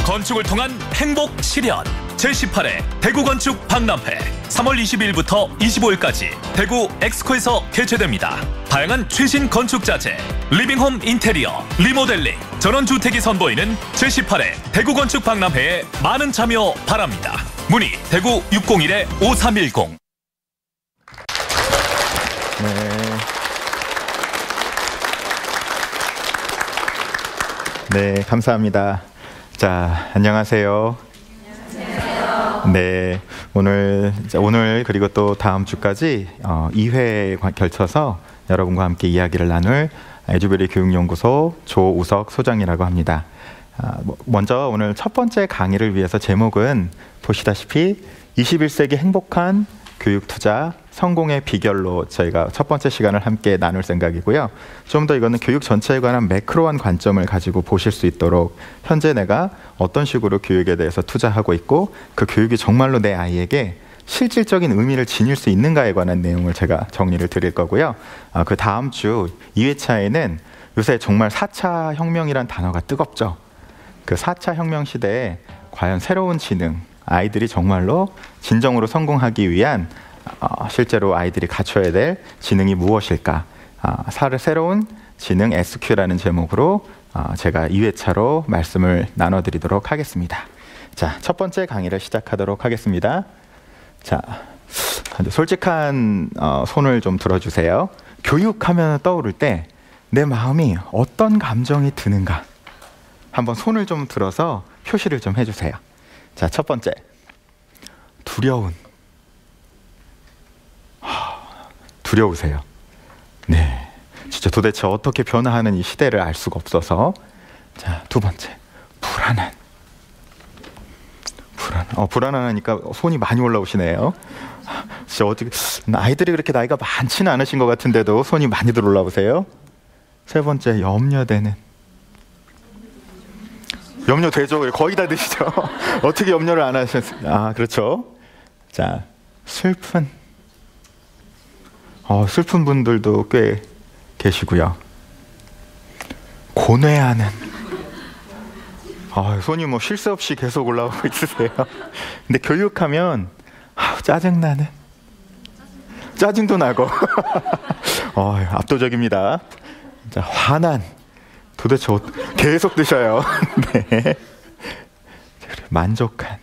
건축을 통한 행복 실현 제18회 대구건축 박람회 3월 20일부터 25일까지 대구 엑스코에서 개최됩니다. 다양한 최신 건축 자재, 리빙홈 인테리어, 리모델링, 전원주택이 선보이는 제18회 대구건축 박람회에 많은 참여 바랍니다. 문의 대구 601-5310. 네, 감사합니다. 자, 안녕하세요. 네, 오늘 그리고 또 다음 주까지 2회에 걸쳐서 여러분과 함께 이야기를 나눌 에듀베리 교육연구소 조우석 소장이라고 합니다. 먼저 오늘 첫 번째 강의를 위해서 제목은 보시다시피 21세기 행복한 교육 투자 성공의 비결로 저희가 첫 번째 시간을 함께 나눌 생각이고요. 좀 더 이거는 교육 전체에 관한 매크로한 관점을 가지고 보실 수 있도록 현재 내가 어떤 식으로 교육에 대해서 투자하고 있고 그 교육이 정말로 내 아이에게 실질적인 의미를 지닐 수 있는가에 관한 내용을 제가 정리를 드릴 거고요. 그 다음 주 2회차에는 요새 정말 4차 혁명이란 단어가 뜨겁죠. 그 4차 혁명 시대에 과연 새로운 지능, 아이들이 정말로 진정으로 성공하기 위한 실제로 아이들이 갖춰야 될 지능이 무엇일까? 새로운 지능 SQ라는 제목으로 제가 2회차로 말씀을 나눠드리도록 하겠습니다. 자, 첫 번째 강의를 시작하도록 하겠습니다. 자, 솔직한 손을 좀 들어주세요. 교육하면 떠오를 때 내 마음이 어떤 감정이 드는가? 한번 손을 좀 들어서 표시를 좀 해주세요. 자, 첫 번째, 두려운. 두려우세요. 네, 진짜 도대체 어떻게 변화하는 이 시대를 알 수가 없어서. 자, 두 번째, 불안한. 불안하니까 손이 많이 올라오시네요. 진짜 어떻게 아이들이 그렇게 나이가 많지는 않으신 것 같은데도 손이 많이들 올라오세요. 세 번째, 염려되는. 염려되죠. 거의 다 드시죠. 어떻게 염려를 안 하셨어요? 그렇죠. 자, 슬픈. 슬픈 분들도 꽤 계시고요. 고뇌하는. 손이 뭐 쉴 새 없이 계속 올라오고 있으세요. 근데 교육하면 짜증나는. 짜증도 나고. 압도적입니다. 자, 화난. 도대체 계속 드셔요. 네. 만족한.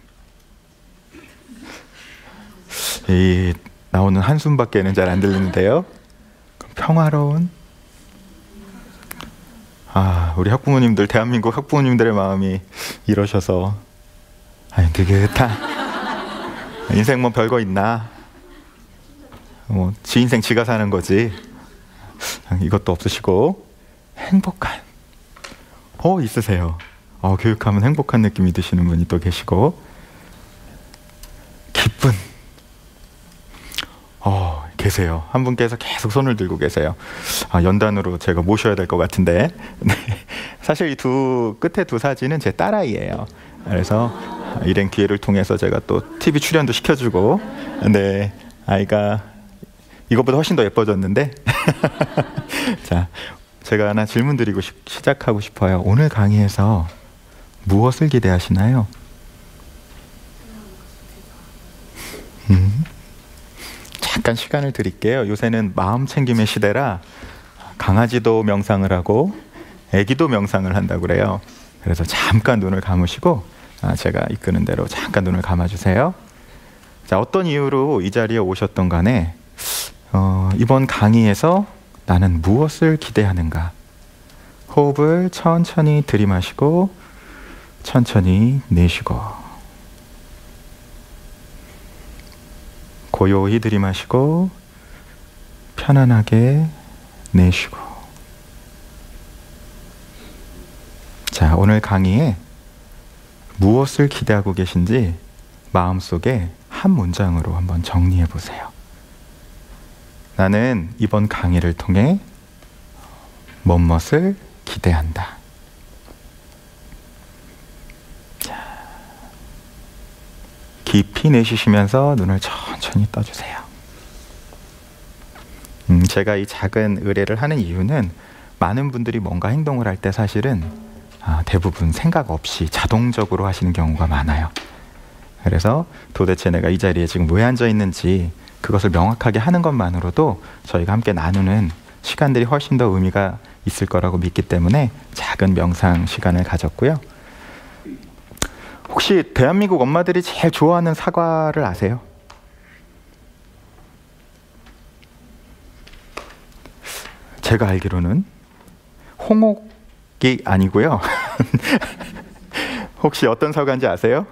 이 나오는 한숨밖에는 잘 안 들리는데요. 평화로운. 우리 학부모님들, 대한민국 학부모님들의 마음이 이러셔서 느긋한. 인생 뭐 별거 있나? 지 인생 지가 사는 거지. 이것도 없으시고. 행복한. 있으세요. 교육하면 행복한 느낌이 드시는 분이 또 계시고. 기쁜. 계세요. 한 분께서 계속 손을 들고 계세요. 연단으로 제가 모셔야 될 것 같은데. 네. 사실 이 끝에 두 사진은 제 딸아이예요. 그래서 일행 기회를 통해서 제가 또 TV 출연도 시켜주고. 네, 아이가 이것보다 훨씬 더 예뻐졌는데. 자, 제가 하나 질문 드리고 시작하고 싶어요. 오늘 강의에서 무엇을 기대하시나요? 잠깐 시간을 드릴게요. 요새는 마음 챙김의 시대라 강아지도 명상을 하고 애기도 명상을 한다고 그래요. 그래서 잠깐 눈을 감으시고 제가 이끄는 대로 잠깐 눈을 감아주세요. 자, 어떤 이유로 이 자리에 오셨던 간에 이번 강의에서 나는 무엇을 기대하는가? 호흡을 천천히 들이마시고 천천히 내쉬고, 고요히 들이마시고 편안하게 내쉬고. 자, 오늘 강의에 무엇을 기대하고 계신지 마음속에 한 문장으로 한번 정리해 보세요. 나는 이번 강의를 통해 뭐뭇을 기대한다. 깊이 내쉬시면서 눈을 천천히 떠주세요. 제가 이 작은 의뢰를 하는 이유는 많은 분들이 뭔가 행동을 할 때 사실은 대부분 생각 없이 자동적으로 하시는 경우가 많아요. 그래서 도대체 내가 이 자리에 지금 왜 앉아 있는지 그것을 명확하게 하는 것만으로도 저희가 함께 나누는 시간들이 훨씬 더 의미가 있을 거라고 믿기 때문에 작은 명상 시간을 가졌고요. 혹시 대한민국 엄마들이 제일 좋아하는 사과를 아세요? 제가 알기로는 홍옥이 아니고요. 혹시 어떤 사과인지 아세요?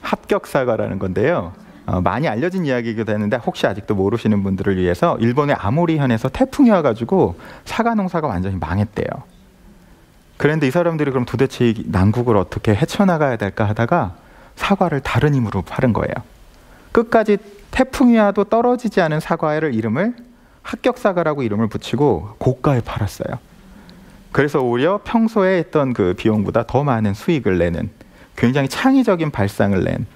합격사과라는 건데요. 많이 알려진 이야기이기도 했는데 혹시 아직도 모르시는 분들을 위해서 일본의 아모리현에서 태풍이 와가지고 사과 농사가 완전히 망했대요. 그런데 이 사람들이 그럼 도대체 이 난국을 어떻게 헤쳐나가야 될까 하다가 사과를 다른 이름으로 팔은 거예요. 끝까지 태풍이 와도 떨어지지 않은 사과를 이름을 합격사과라고 이름을 붙이고 고가에 팔았어요. 그래서 오히려 평소에 했던 그 비용보다 더 많은 수익을 내는 굉장히 창의적인 발상을 낸,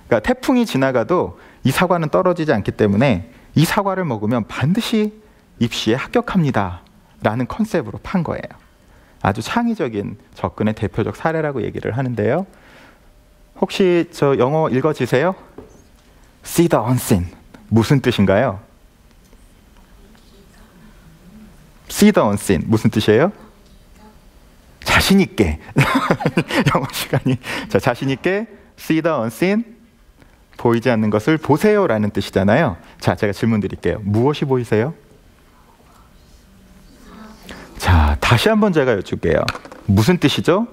그러니까 태풍이 지나가도 이 사과는 떨어지지 않기 때문에 이 사과를 먹으면 반드시 입시에 합격합니다 라는 컨셉으로 판 거예요. 아주 창의적인 접근의 대표적 사례라고 얘기를 하는데요. 혹시 저 영어 읽어지세요? See the unseen 무슨 뜻인가요? See the unseen 무슨 뜻이에요? 자신 있게 영어 시간이 자 자신 있게 see the unseen 보이지 않는 것을 보세요라는 뜻이잖아요. 자, 제가 질문 드릴게요. 무엇이 보이세요? 자, 다시 한번 제가 여쭐게요. 무슨 뜻이죠?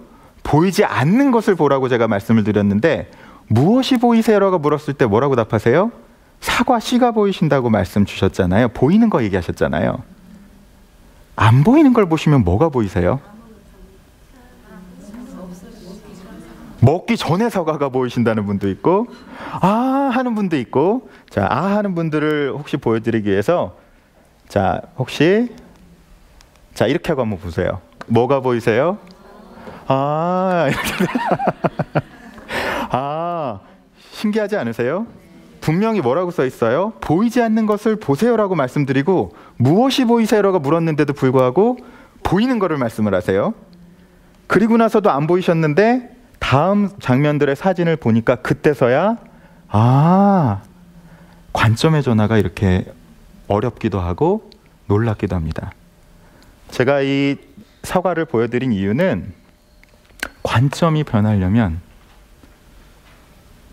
보이지 않는 것을 보라고 제가 말씀을 드렸는데 무엇이 보이세요라고 물었을 때 뭐라고 답하세요? 사과 씨가 보이신다고 말씀 주셨잖아요. 보이는 거 얘기하셨잖아요. 안 보이는 걸 보시면 뭐가 보이세요? 먹기 전에 사과가 보이신다는 분도 있고 하는 분도 있고 자, 하는 분들을 혹시 보여드리기 위해서 자, 혹시 자, 이렇게 하고 한번 보세요. 뭐가 보이세요? 이렇게 신기하지 않으세요? 분명히 뭐라고 써 있어요? 보이지 않는 것을 보세요라고 말씀드리고 무엇이 보이세요라고 물었는데도 불구하고 보이는 거를 말씀을 하세요. 그리고 나서도 안 보이셨는데 다음 장면들의 사진을 보니까 그때서야 관점의 전환가 이렇게 어렵기도 하고 놀랍기도 합니다. 제가 이 사과를 보여드린 이유는 관점이 변하려면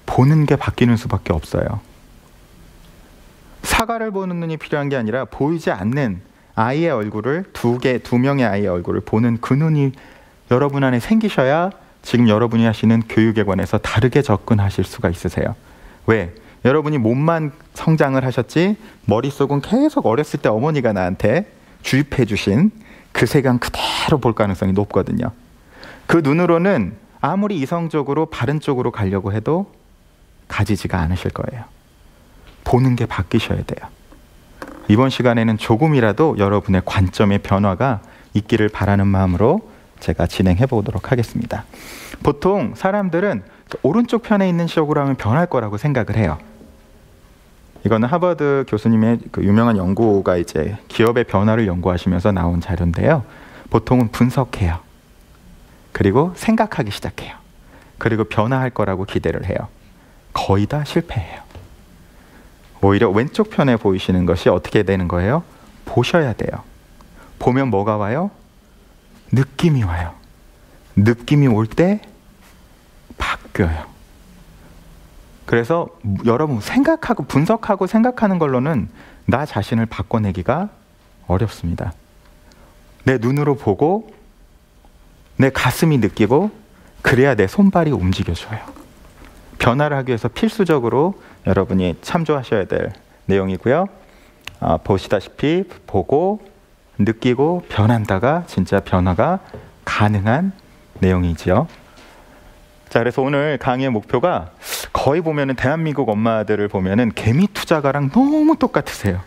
보는 게 바뀌는 수밖에 없어요. 사과를 보는 눈이 필요한 게 아니라 보이지 않는 아이의 얼굴을 두 명의 아이의 얼굴을 보는 그 눈이 여러분 안에 생기셔야 지금 여러분이 하시는 교육에 관해서 다르게 접근하실 수가 있으세요. 왜? 여러분이 몸만 성장을 하셨지 머릿속은 계속 어렸을 때 어머니가 나한테 주입해 주신 그 세상 그대로 볼 가능성이 높거든요. 그 눈으로는 아무리 이성적으로 바른 쪽으로 가려고 해도 가지지가 않으실 거예요. 보는 게 바뀌셔야 돼요. 이번 시간에는 조금이라도 여러분의 관점의 변화가 있기를 바라는 마음으로 제가 진행해 보도록 하겠습니다. 보통 사람들은 오른쪽 편에 있는 시력으로 하면 변할 거라고 생각을 해요. 이거는 하버드 교수님의 그 유명한 연구가 이제 기업의 변화를 연구하시면서 나온 자료인데요. 보통은 분석해요. 그리고 생각하기 시작해요. 그리고 변화할 거라고 기대를 해요. 거의 다 실패해요. 오히려 왼쪽 편에 보이시는 것이 어떻게 되는 거예요? 보셔야 돼요. 보면 뭐가 와요? 느낌이 와요. 느낌이 올 때 바뀌어요. 그래서 여러분 생각하고 분석하고 생각하는 걸로는 나 자신을 바꿔내기가 어렵습니다. 내 눈으로 보고 내 가슴이 느끼고 그래야 내 손발이 움직여져요. 변화를 하기 위해서 필수적으로 여러분이 참조하셔야 될 내용이고요. 보시다시피 보고 느끼고 변한다가 진짜 변화가 가능한 내용이지요. 자, 그래서 오늘 강의의 목표가 거의 보면은 대한민국 엄마들을 보면은 개미 투자가랑 너무 똑같으세요.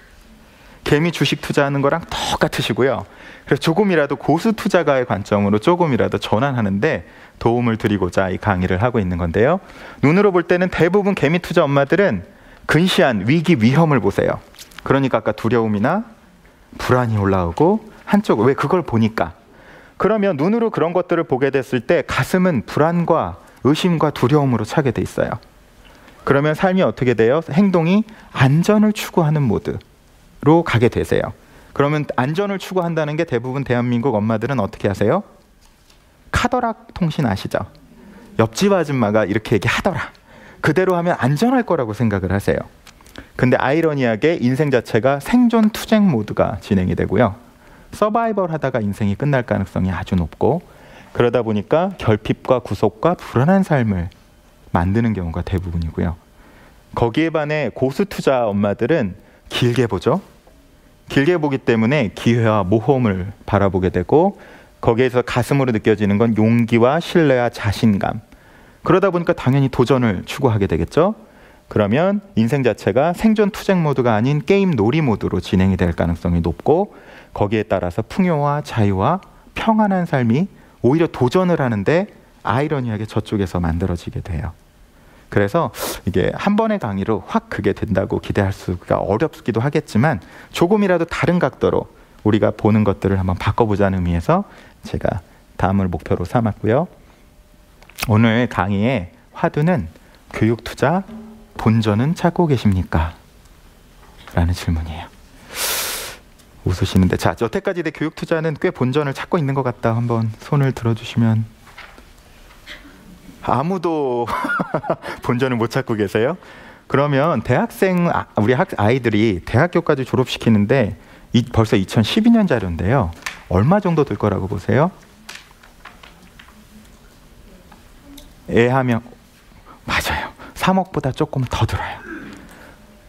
개미 주식 투자하는 거랑 똑같으시고요. 그래서 조금이라도 고수 투자가의 관점으로 조금이라도 전환하는데 도움을 드리고자 이 강의를 하고 있는 건데요. 눈으로 볼 때는 대부분 개미 투자 엄마들은 근시안 위기 위험을 보세요. 그러니까 아까 두려움이나 불안이 올라오고 한쪽으로, 왜 그걸 보니까. 그러면 눈으로 그런 것들을 보게 됐을 때 가슴은 불안과 의심과 두려움으로 차게 돼 있어요. 그러면 삶이 어떻게 돼요? 행동이 안전을 추구하는 모드로 가게 되세요. 그러면 안전을 추구한다는 게 대부분 대한민국 엄마들은 어떻게 하세요? 카더락 통신 아시죠? 옆집 아줌마가 이렇게 얘기하더라. 그대로 하면 안전할 거라고 생각을 하세요. 근데 아이러니하게 인생 자체가 생존 투쟁 모드가 진행이 되고요. 서바이벌 하다가 인생이 끝날 가능성이 아주 높고, 그러다 보니까 결핍과 구속과 불안한 삶을 만드는 경우가 대부분이고요. 거기에 반해 고수 투자 엄마들은 길게 보죠. 길게 보기 때문에 기회와 모험을 바라보게 되고, 거기에서 가슴으로 느껴지는 건 용기와 신뢰와 자신감. 그러다 보니까 당연히 도전을 추구하게 되겠죠. 그러면 인생 자체가 생존 투쟁 모드가 아닌 게임 놀이 모드로 진행이 될 가능성이 높고, 거기에 따라서 풍요와 자유와 평안한 삶이 오히려 도전을 하는데 아이러니하게 저쪽에서 만들어지게 돼요. 그래서 이게 한 번의 강의로 확 그게 된다고 기대할 수가 어렵기도 하겠지만, 조금이라도 다른 각도로 우리가 보는 것들을 한번 바꿔보자는 의미에서 제가 다음을 목표로 삼았고요. 오늘 강의의 화두는 교육 투자 본전은 찾고 계십니까? 라는 질문이에요. 웃으시는데, 자, 여태까지 내 교육 투자는 꽤 본전을 찾고 있는 것 같다. 한번 손을 들어주시면. 아무도 본전을 못 찾고 계세요? 그러면 대학생, 우리 아이들이 대학교까지 졸업시키는데 벌써 2012년 자료인데요. 얼마 정도 들 거라고 보세요? 애 한 명, 맞아요. 3억보다 조금 더 들어요.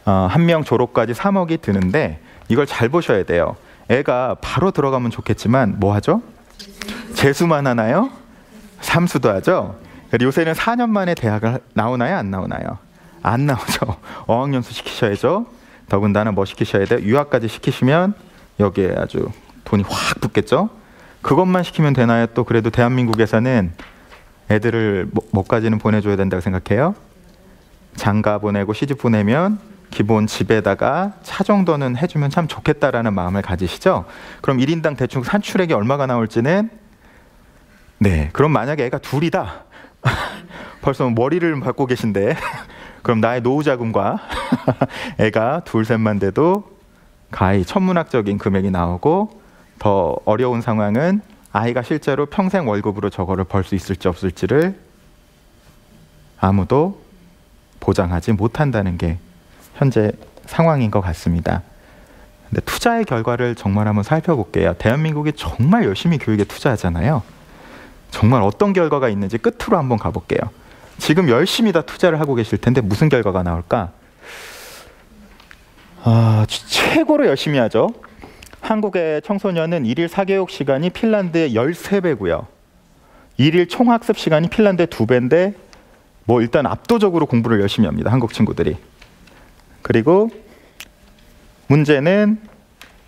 한 명 졸업까지 3억이 드는데, 이걸 잘 보셔야 돼요. 애가 바로 들어가면 좋겠지만 뭐 하죠? 재수만 하나요? 삼수도 하죠? 요새는 4년 만에 대학을 나오나요? 안 나오나요? 안 나오죠. 어학연수 시키셔야죠. 더군다나 뭐 시키셔야 돼요? 유학까지 시키시면 여기에 아주 돈이 확 붙겠죠. 그것만 시키면 되나요? 또 그래도 대한민국에서는 애들을 뭐까지는 보내줘야 된다고 생각해요? 장가 보내고 시집 보내면 기본 집에다가 차 정도는 해주면 참 좋겠다라는 마음을 가지시죠? 그럼 1인당 대충 산출액이 얼마가 나올지는, 네, 그럼 만약에 애가 둘이다. 벌써 머리를 받고 계신데 그럼 나의 노후 자금과 애가 둘 셋만 돼도 가히 천문학적인 금액이 나오고, 더 어려운 상황은 아이가 실제로 평생 월급으로 저거를 벌 수 있을지 없을지를 아무도 보장하지 못한다는 게 현재 상황인 것 같습니다. 근데 투자의 결과를 정말 한번 살펴볼게요. 대한민국이 정말 열심히 교육에 투자하잖아요. 정말 어떤 결과가 있는지 끝으로 한번 가볼게요. 지금 열심히 다 투자를 하고 계실 텐데 무슨 결과가 나올까? 최고로 열심히 하죠. 한국의 청소년은 일일 사교육 시간이 핀란드의 13배고요. 일일 총학습 시간이 핀란드의 2배인데 뭐 일단 압도적으로 공부를 열심히 합니다. 한국 친구들이. 그리고 문제는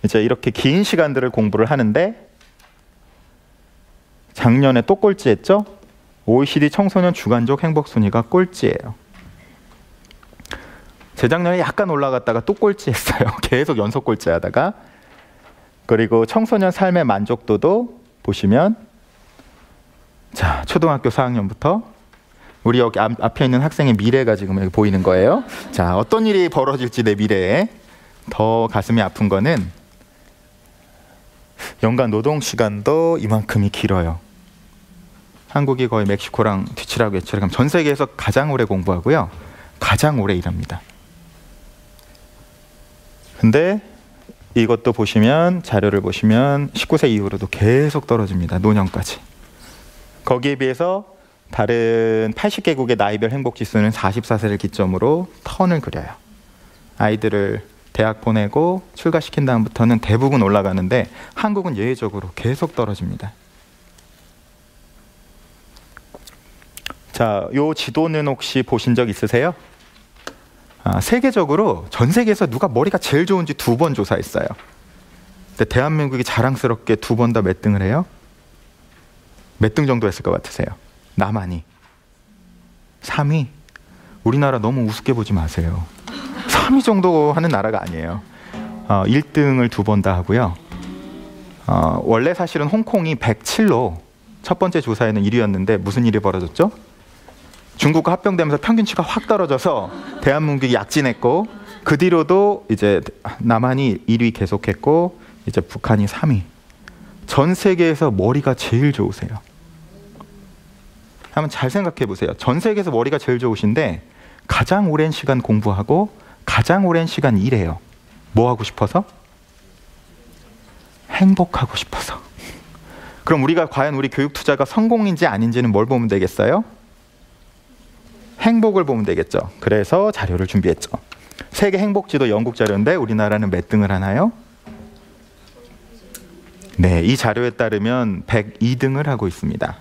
이제 이렇게 긴 시간들을 공부를 하는데, 작년에 또 꼴찌했죠? OECD 청소년 주간적 행복 순위가 꼴찌예요. 재작년에 약간 올라갔다가 또 꼴찌했어요. 계속 연속 꼴찌하다가. 그리고 청소년 삶의 만족도도 보시면, 자, 초등학교 4학년부터 우리 여기 앞에 있는 학생의 미래가 지금 여기 보이는 거예요. 자, 어떤 일이 벌어질지 내 미래에. 더 가슴이 아픈 거는 연간 노동 시간도 이만큼이 길어요. 한국이 거의 멕시코랑 뒤치라고 외치라고 하면 전 세계에서 가장 오래 공부하고요, 가장 오래 일합니다. 근데 이것도 보시면, 자료를 보시면 19세 이후로도 계속 떨어집니다. 노년까지. 거기에 비해서 다른 80개국의 나이별 행복지수는 44세를 기점으로 턴을 그려요. 아이들을 대학 보내고 출가시킨 다음부터는 대부분 올라가는데 한국은 예외적으로 계속 떨어집니다. 자, 요 지도는 혹시 보신 적 있으세요? 세계적으로 전 세계에서 누가 머리가 제일 좋은지 2번 조사했어요. 근데 대한민국이 자랑스럽게 2번 다 몇 등을 해요? 몇 등 정도 했을 것 같으세요? 남한이 3위. 우리나라 너무 우습게 보지 마세요. 3위 정도 하는 나라가 아니에요. 1등을 2번 다 하고요. 원래 사실은 홍콩이 107로 첫 번째 조사에는 1위였는데 무슨 일이 벌어졌죠? 중국과 합병되면서 평균치가 확 떨어져서 대한민국이 약진했고, 그 뒤로도 이제 남한이 1위 계속했고, 이제 북한이 3위. 전 세계에서 머리가 제일 좋으세요. 한번 잘 생각해 보세요. 전 세계에서 머리가 제일 좋으신데 가장 오랜 시간 공부하고 가장 오랜 시간 일해요. 뭐 하고 싶어서? 행복하고 싶어서. 그럼 우리가 과연 우리 교육 투자가 성공인지 아닌지는 뭘 보면 되겠어요? 행복을 보면 되겠죠. 그래서 자료를 준비했죠. 세계 행복지도 영국 자료인데 우리나라는 몇 등을 하나요? 네, 이 자료에 따르면 102등을 하고 있습니다.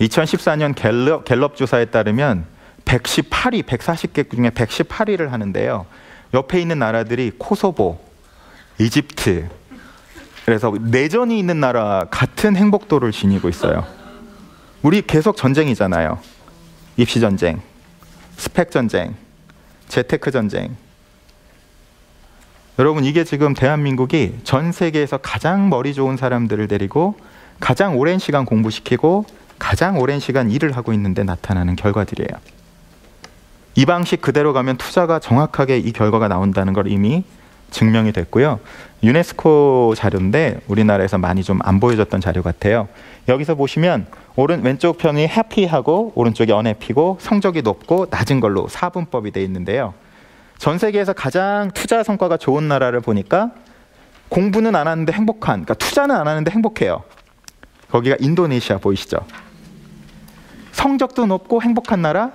2014년 갤럽 조사에 따르면 118위, 140개 중에 118위를 하는데요. 옆에 있는 나라들이 코소보, 이집트, 그래서 내전이 있는 나라 같은 행복도를 지니고 있어요. 우리 계속 전쟁이잖아요. 입시 전쟁, 스펙 전쟁, 재테크 전쟁. 여러분, 이게 지금 대한민국이 전 세계에서 가장 머리 좋은 사람들을 데리고 가장 오랜 시간 공부시키고 가장 오랜 시간 일을 하고 있는데 나타나는 결과들이에요. 이 방식 그대로 가면 투자가 정확하게 이 결과가 나온다는 걸 이미 증명이 됐고요. 유네스코 자료인데 우리나라에서 많이 좀 안 보여줬던 자료 같아요. 여기서 보시면 왼쪽 편이 해피하고 오른쪽이 언해피고 성적이 높고 낮은 걸로 4분법이 되어 있는데요. 전 세계에서 가장 투자 성과가 좋은 나라를 보니까 공부는 안 하는데 행복한, 그러니까 투자는 안 하는데 행복해요. 거기가 인도네시아 보이시죠? 성적도 높고 행복한 나라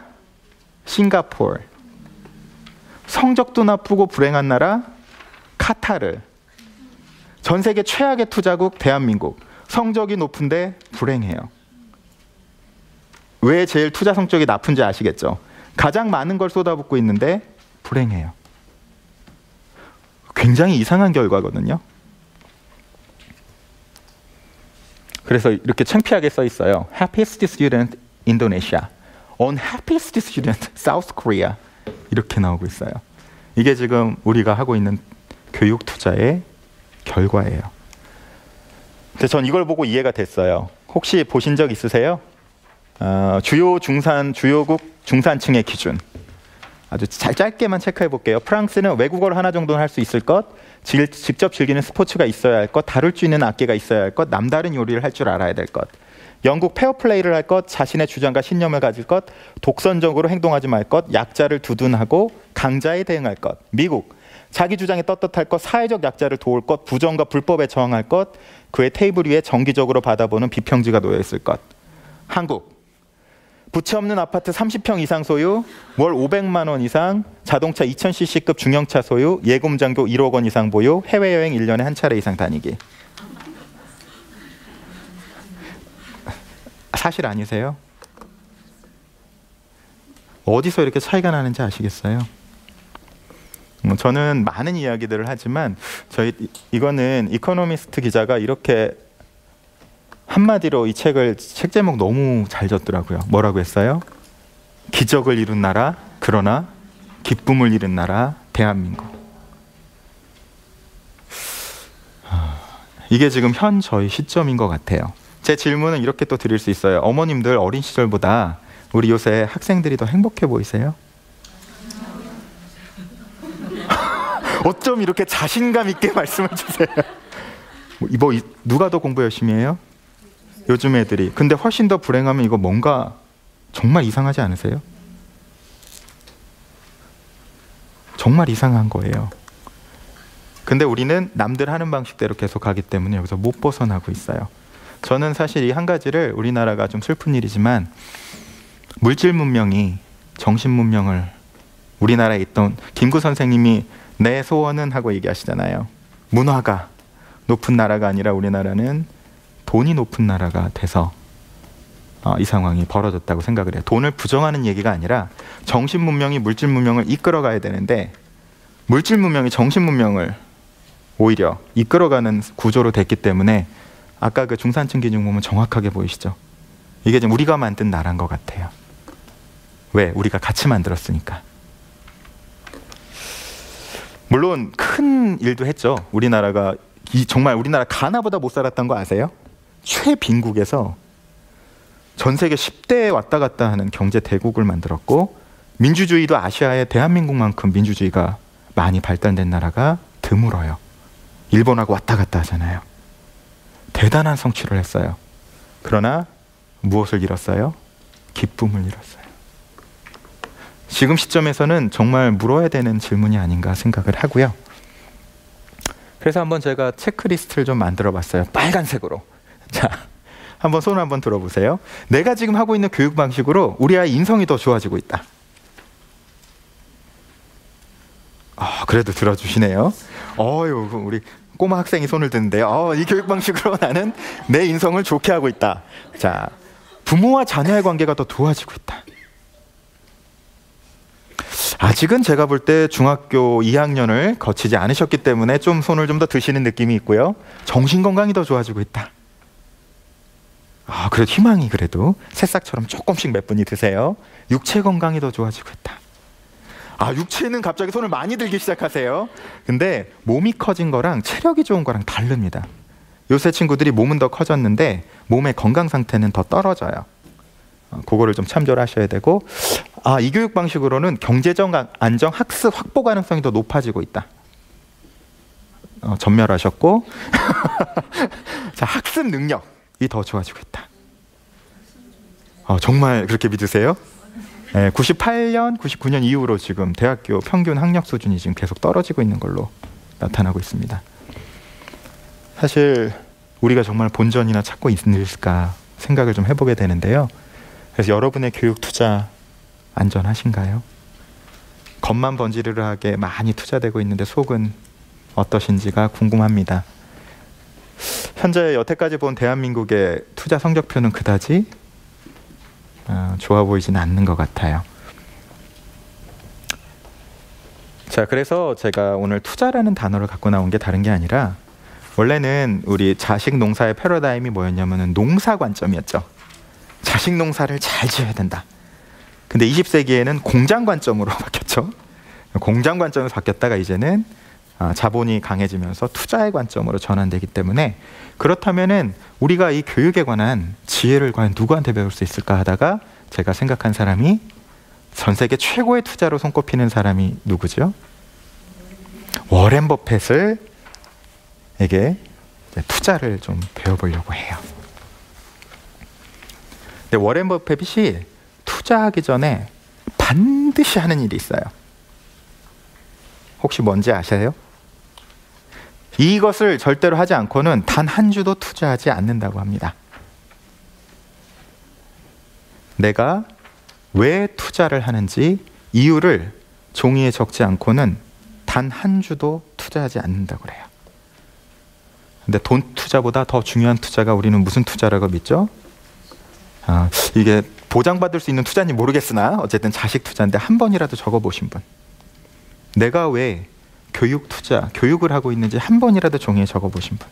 싱가포르. 성적도 나쁘고 불행한 나라 카타르. 전 세계 최악의 투자국 대한민국. 성적이 높은데 불행해요. 왜 제일 투자 성적이 나쁜지 아시겠죠? 가장 많은 걸 쏟아붓고 있는데 불행해요. 굉장히 이상한 결과거든요. 그래서 이렇게 창피하게 써 있어요. Happiest student Indonesia, Unhappiest student South Korea. 이렇게 나오고 있어요. 이게 지금 우리가 하고 있는 교육 투자의 결과예요. 근데 전 이걸 보고 이해가 됐어요. 혹시 보신 적 있으세요? 주요국 중산층의 기준. 아주 짧게만 체크해 볼게요. 프랑스는 외국어를 하나 정도는 할 수 있을 것, 직접 즐기는 스포츠가 있어야 할 것, 다룰 수 있는 악기가 있어야 할 것, 남다른 요리를 할 줄 알아야 될 것. 영국 페어플레이를 할 것, 자신의 주장과 신념을 가질 것, 독선적으로 행동하지 말 것, 약자를 두둔하고 강자에 대응할 것. 미국 자기 주장에 떳떳할 것, 사회적 약자를 도울 것, 부정과 불법에 저항할 것, 그의 테이블 위에 정기적으로 받아보는 비평지가 놓여 있을 것. 한국 부채 없는 아파트 30평 이상 소유, 월 500만 원 이상, 자동차 2000cc급 중형차 소유, 예금장교 1억 원 이상 보유, 해외여행 1년에 한 차례 이상 다니기. 사실 아니세요? 어디서 이렇게 차이가 나는지 아시겠어요? 저는 많은 이야기들을 하지만 이거는 이코노미스트 기자가 이렇게 한마디로 이 책 제목 너무 잘 졌더라고요. 뭐라고 했어요? 기적을 이룬 나라, 그러나 기쁨을 잃은 나라, 대한민국. 이게 지금 현 저희 시점인 것 같아요. 제 질문은 이렇게 또 드릴 수 있어요. 어머님들 어린 시절보다 우리 요새 학생들이 더 행복해 보이세요? 어쩜 이렇게 자신감 있게 말씀을 주세요? 누가 더 공부 열심히 해요? 요즘 애들이. 근데 훨씬 더 불행하면 이거 뭔가 정말 이상하지 않으세요? 정말 이상한 거예요. 근데 우리는 남들 하는 방식대로 계속 가기 때문에 여기서 못 벗어나고 있어요. 저는 사실 이 한 가지를, 우리나라가 좀 슬픈 일이지만 물질 문명이 정신 문명을, 우리나라에 있던 김구 선생님이 내 소원은 하고 얘기하시잖아요. 문화가 높은 나라가 아니라 우리나라는 돈이 높은 나라가 돼서 이 상황이 벌어졌다고 생각을 해요. 돈을 부정하는 얘기가 아니라 정신 문명이 물질 문명을 이끌어가야 되는데 물질 문명이 정신 문명을 오히려 이끌어가는 구조로 됐기 때문에 아까 그 중산층 기준 보면 정확하게 보이시죠? 이게 지금 우리가 만든 나라인 것 같아요. 왜? 우리가 같이 만들었으니까. 물론 큰 일도 했죠. 우리나라가 정말 우리나라 가나보다 못 살았던 거 아세요? 최빈국에서 전 세계 10대에 왔다 갔다 하는 경제 대국을 만들었고 민주주의도 아시아의 대한민국만큼 민주주의가 많이 발달된 나라가 드물어요. 일본하고 왔다 갔다 하잖아요. 대단한 성취를 했어요. 그러나 무엇을 잃었어요? 기쁨을 잃었어요. 지금 시점에서는 정말 물어야 되는 질문이 아닌가 생각을 하고요. 그래서 한번 제가 체크리스트를 좀 만들어 봤어요. 빨간색으로. 자, 한번 손 한번 들어보세요. 내가 지금 하고 있는 교육 방식으로 우리 아이 인성이 더 좋아지고 있다. 그래도 들어주시네요. 우리 꼬마 학생이 손을 드는데요. 이 교육 방식으로 나는 내 인성을 좋게 하고 있다. 자, 부모와 자녀의 관계가 더 좋아지고 있다. 아직은 제가 볼 때 중학교 2학년을 거치지 않으셨기 때문에 좀 손을 좀 더 드시는 느낌이 있고요. 정신건강이 더 좋아지고 있다. 그래도 희망이 그래도 새싹처럼 조금씩 몇 분이 드세요. 육체 건강이 더 좋아지고 있다. 육체는 갑자기 손을 많이 들기 시작하세요. 근데 몸이 커진 거랑 체력이 좋은 거랑 다릅니다. 요새 친구들이 몸은 더 커졌는데 몸의 건강 상태는 더 떨어져요. 그거를 좀 참조를 하셔야 되고 이 교육 방식으로는 경제적 안정, 학습 확보 가능성이 더 높아지고 있다. 전멸하셨고 자, 학습 능력이 더 좋아지고 있다. 정말 그렇게 믿으세요? 98년, 99년 이후로 지금 대학교 평균 학력 수준이 지금 계속 떨어지고 있는 걸로 나타나고 있습니다. 사실 우리가 정말 본전이나 찾고 있을까 생각을 좀 해보게 되는데요. 그래서 여러분의 교육 투자 안전하신가요? 겉만 번지르르하게 많이 투자되고 있는데 속은 어떠신지가 궁금합니다. 현재 여태까지 본 대한민국의 투자 성적표는 그다지 좋아 보이지는 않는 것 같아요. 자, 그래서 제가 오늘 투자라는 단어를 갖고 나온 게 다른 게 아니라 원래는 우리 자식 농사의 패러다임이 뭐였냐면은 농사 관점이었죠. 자식 농사를 잘 지어야 된다. 근데 20세기에는 공장 관점으로 바뀌었죠. 공장 관점으로 바뀌었다가 이제는 자본이 강해지면서 투자의 관점으로 전환되기 때문에 그렇다면은 우리가 이 교육에 관한 지혜를 과연 누구한테 배울 수 있을까 하다가 제가 생각한 사람이 전 세계 최고의 투자로 손꼽히는 사람이 누구죠? 워렌 버핏에게 투자를 좀 배워보려고 해요. 근데 워렌 버핏이 투자하기 전에 반드시 하는 일이 있어요. 혹시 뭔지 아세요? 이것을 절대로 하지 않고는 단 한 주도 투자하지 않는다고 합니다. 내가 왜 투자를 하는지 이유를 종이에 적지 않고는 단 한 주도 투자하지 않는다고 그래요. 근데 돈 투자보다 더 중요한 투자가 우리는 무슨 투자라고 믿죠? 이게 보장받을 수 있는 투자인지 모르겠으나 어쨌든 자식 투자인데 한 번이라도 적어보신 분, 내가 왜 교육 투자, 교육을 하고 있는지 한 번이라도 종이에 적어보신 분.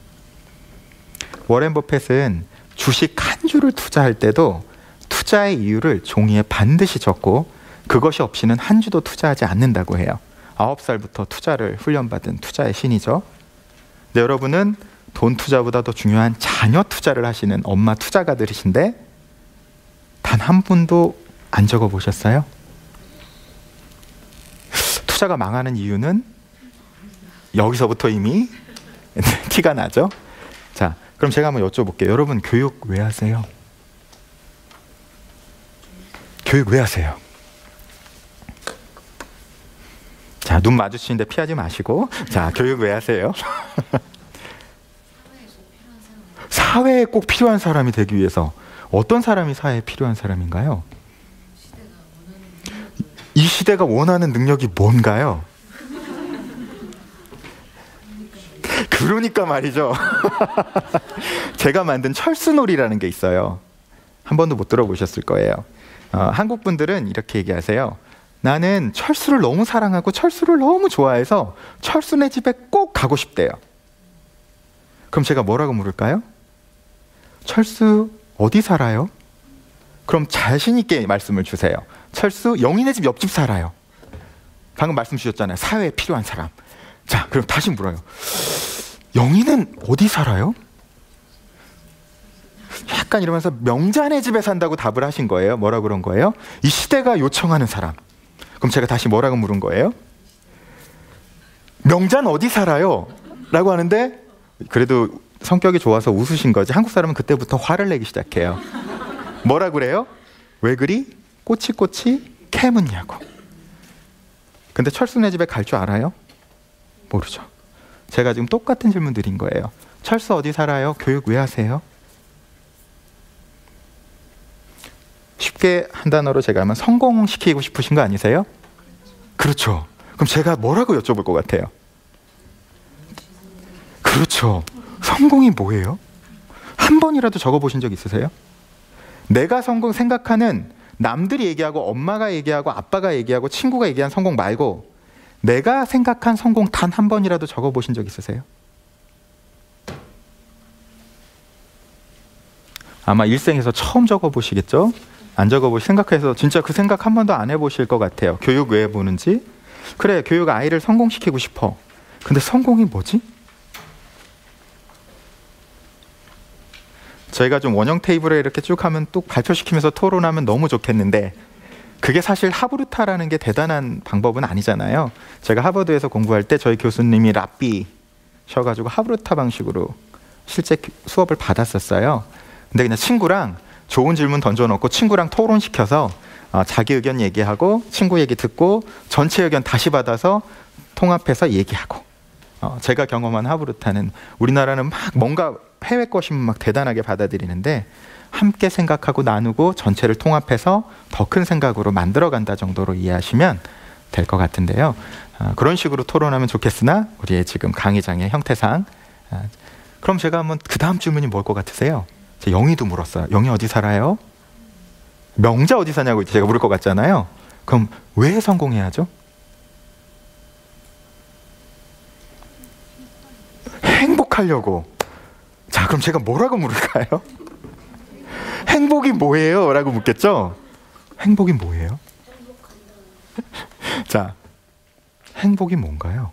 워렌 버핏은 주식 한 주를 투자할 때도 투자의 이유를 종이에 반드시 적고 그것이 없이는 한 주도 투자하지 않는다고 해요. 9살부터 투자를 훈련받은 투자의 신이죠. 근데 여러분은 돈 투자보다 더 중요한 자녀 투자를 하시는 엄마 투자가들이신데 단 한 분도 안 적어보셨어요? 투자가 망하는 이유는 여기서부터 이미 티가 나죠? 자, 그럼 제가 한번 여쭤볼게요. 여러분 교육 왜 하세요? 교육 왜 하세요? 자, 눈 마주치는데 피하지 마시고. 자, 교육 왜 하세요? 사회에 꼭 필요한 사람이 되기 위해서. 어떤 사람이 사회에 필요한 사람인가요? 이 시대가 원하는 능력이 뭔가요? 그러니까 말이죠. 제가 만든 철수놀이라는 게 있어요. 한 번도 못 들어보셨을 거예요. 한국 분들은 이렇게 얘기하세요. 나는 철수를 너무 사랑하고 철수를 너무 좋아해서 철수네 집에 꼭 가고 싶대요. 그럼 제가 뭐라고 물을까요? 철수 어디 살아요? 그럼 자신 있게 말씀을 주세요. 철수 영희네 집 옆집 살아요. 방금 말씀 주셨잖아요. 사회에 필요한 사람. 자, 그럼 다시 물어요. 영희는 어디 살아요? 약간 이러면서 명자네 집에 산다고 답을 하신 거예요. 뭐라고 그런 거예요? 이 시대가 요청하는 사람. 그럼 제가 다시 뭐라고 물은 거예요? 명자는 어디 살아요? 라고 하는데 그래도 성격이 좋아서 웃으신 거지. 한국 사람은 그때부터 화를 내기 시작해요. 뭐라 그래요? 왜 그리 꼬치꼬치 캐묻냐고. 근데 철수네 집에 갈 줄 알아요? 모르죠. 제가 지금 똑같은 질문 드린 거예요. 철수 어디 살아요? 교육 왜 하세요? 쉽게 한 단어로 제가 하면 성공시키고 싶으신 거 아니세요? 그렇죠. 그럼 제가 뭐라고 여쭤볼 것 같아요? 그렇죠. 성공이 뭐예요? 한 번이라도 적어보신 적 있으세요? 내가 성공 생각하는 남들이 얘기하고 엄마가 얘기하고 아빠가 얘기하고 친구가 얘기한 성공 말고 내가 생각한 성공 단 한 번이라도 적어보신 적 있으세요? 아마 일생에서 처음 적어보시겠죠? 안 적어보시 생각해서 진짜 그 생각 한 번도 안 해보실 것 같아요. 교육 왜 보는지? 그래, 교육 아이를 성공시키고 싶어. 근데 성공이 뭐지? 저희가 좀 원형 테이블에 이렇게 쭉 하면 뚝 발표시키면서 토론하면 너무 좋겠는데 그게 사실 하브루타라는 게 대단한 방법은 아니잖아요. 제가 하버드에서 공부할 때 저희 교수님이 랍비셔가지고 하브루타 방식으로 실제 수업을 받았었어요. 근데 그냥 친구랑 좋은 질문 던져놓고 친구랑 토론시켜서 자기 의견 얘기하고 친구 얘기 듣고 전체 의견 다시 받아서 통합해서 얘기하고 제가 경험한 하브루타는 우리나라는 막 뭔가 해외 것이면 막 대단하게 받아들이는데 함께 생각하고 나누고 전체를 통합해서 더 큰 생각으로 만들어간다 정도로 이해하시면 될 것 같은데요. 그런 식으로 토론하면 좋겠으나 우리의 지금 강의장의 형태상 그럼 제가 한번 그 다음 질문이 뭘 것 같으세요? 영희도 물었어요. 영희 어디 살아요? 명자 어디 사냐고 제가 물을 것 같잖아요. 그럼 왜 성공해야죠? 행복하려고. 자, 그럼 제가 뭐라고 물을까요? 행복이 뭐예요? 라고 묻겠죠? 행복이 뭐예요? 자, 행복이 뭔가요?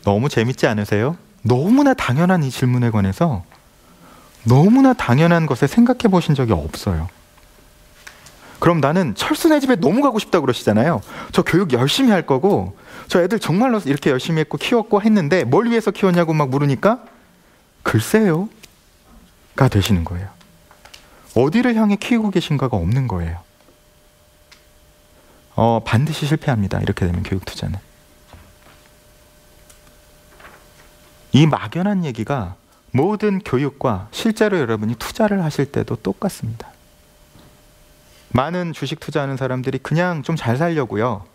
너무 재밌지 않으세요? 너무나 당연한 이 질문에 관해서 너무나 당연한 것에 생각해 보신 적이 없어요. 그럼 나는 철수네 집에 너무 가고 싶다고 그러시잖아요. 저 교육 열심히 할 거고 저 애들 정말로 이렇게 열심히 했고 키웠고 했는데 뭘 위해서 키웠냐고 막 물으니까 글쎄요 가 되시는 거예요. 어디를 향해 키우고 계신가가 없는 거예요. 반드시 실패합니다. 이렇게 되면 교육 투자는. 이 막연한 얘기가 모든 교육과 실제로 여러분이 투자를 하실 때도 똑같습니다. 많은 주식 투자하는 사람들이 그냥 좀 잘 살려고요.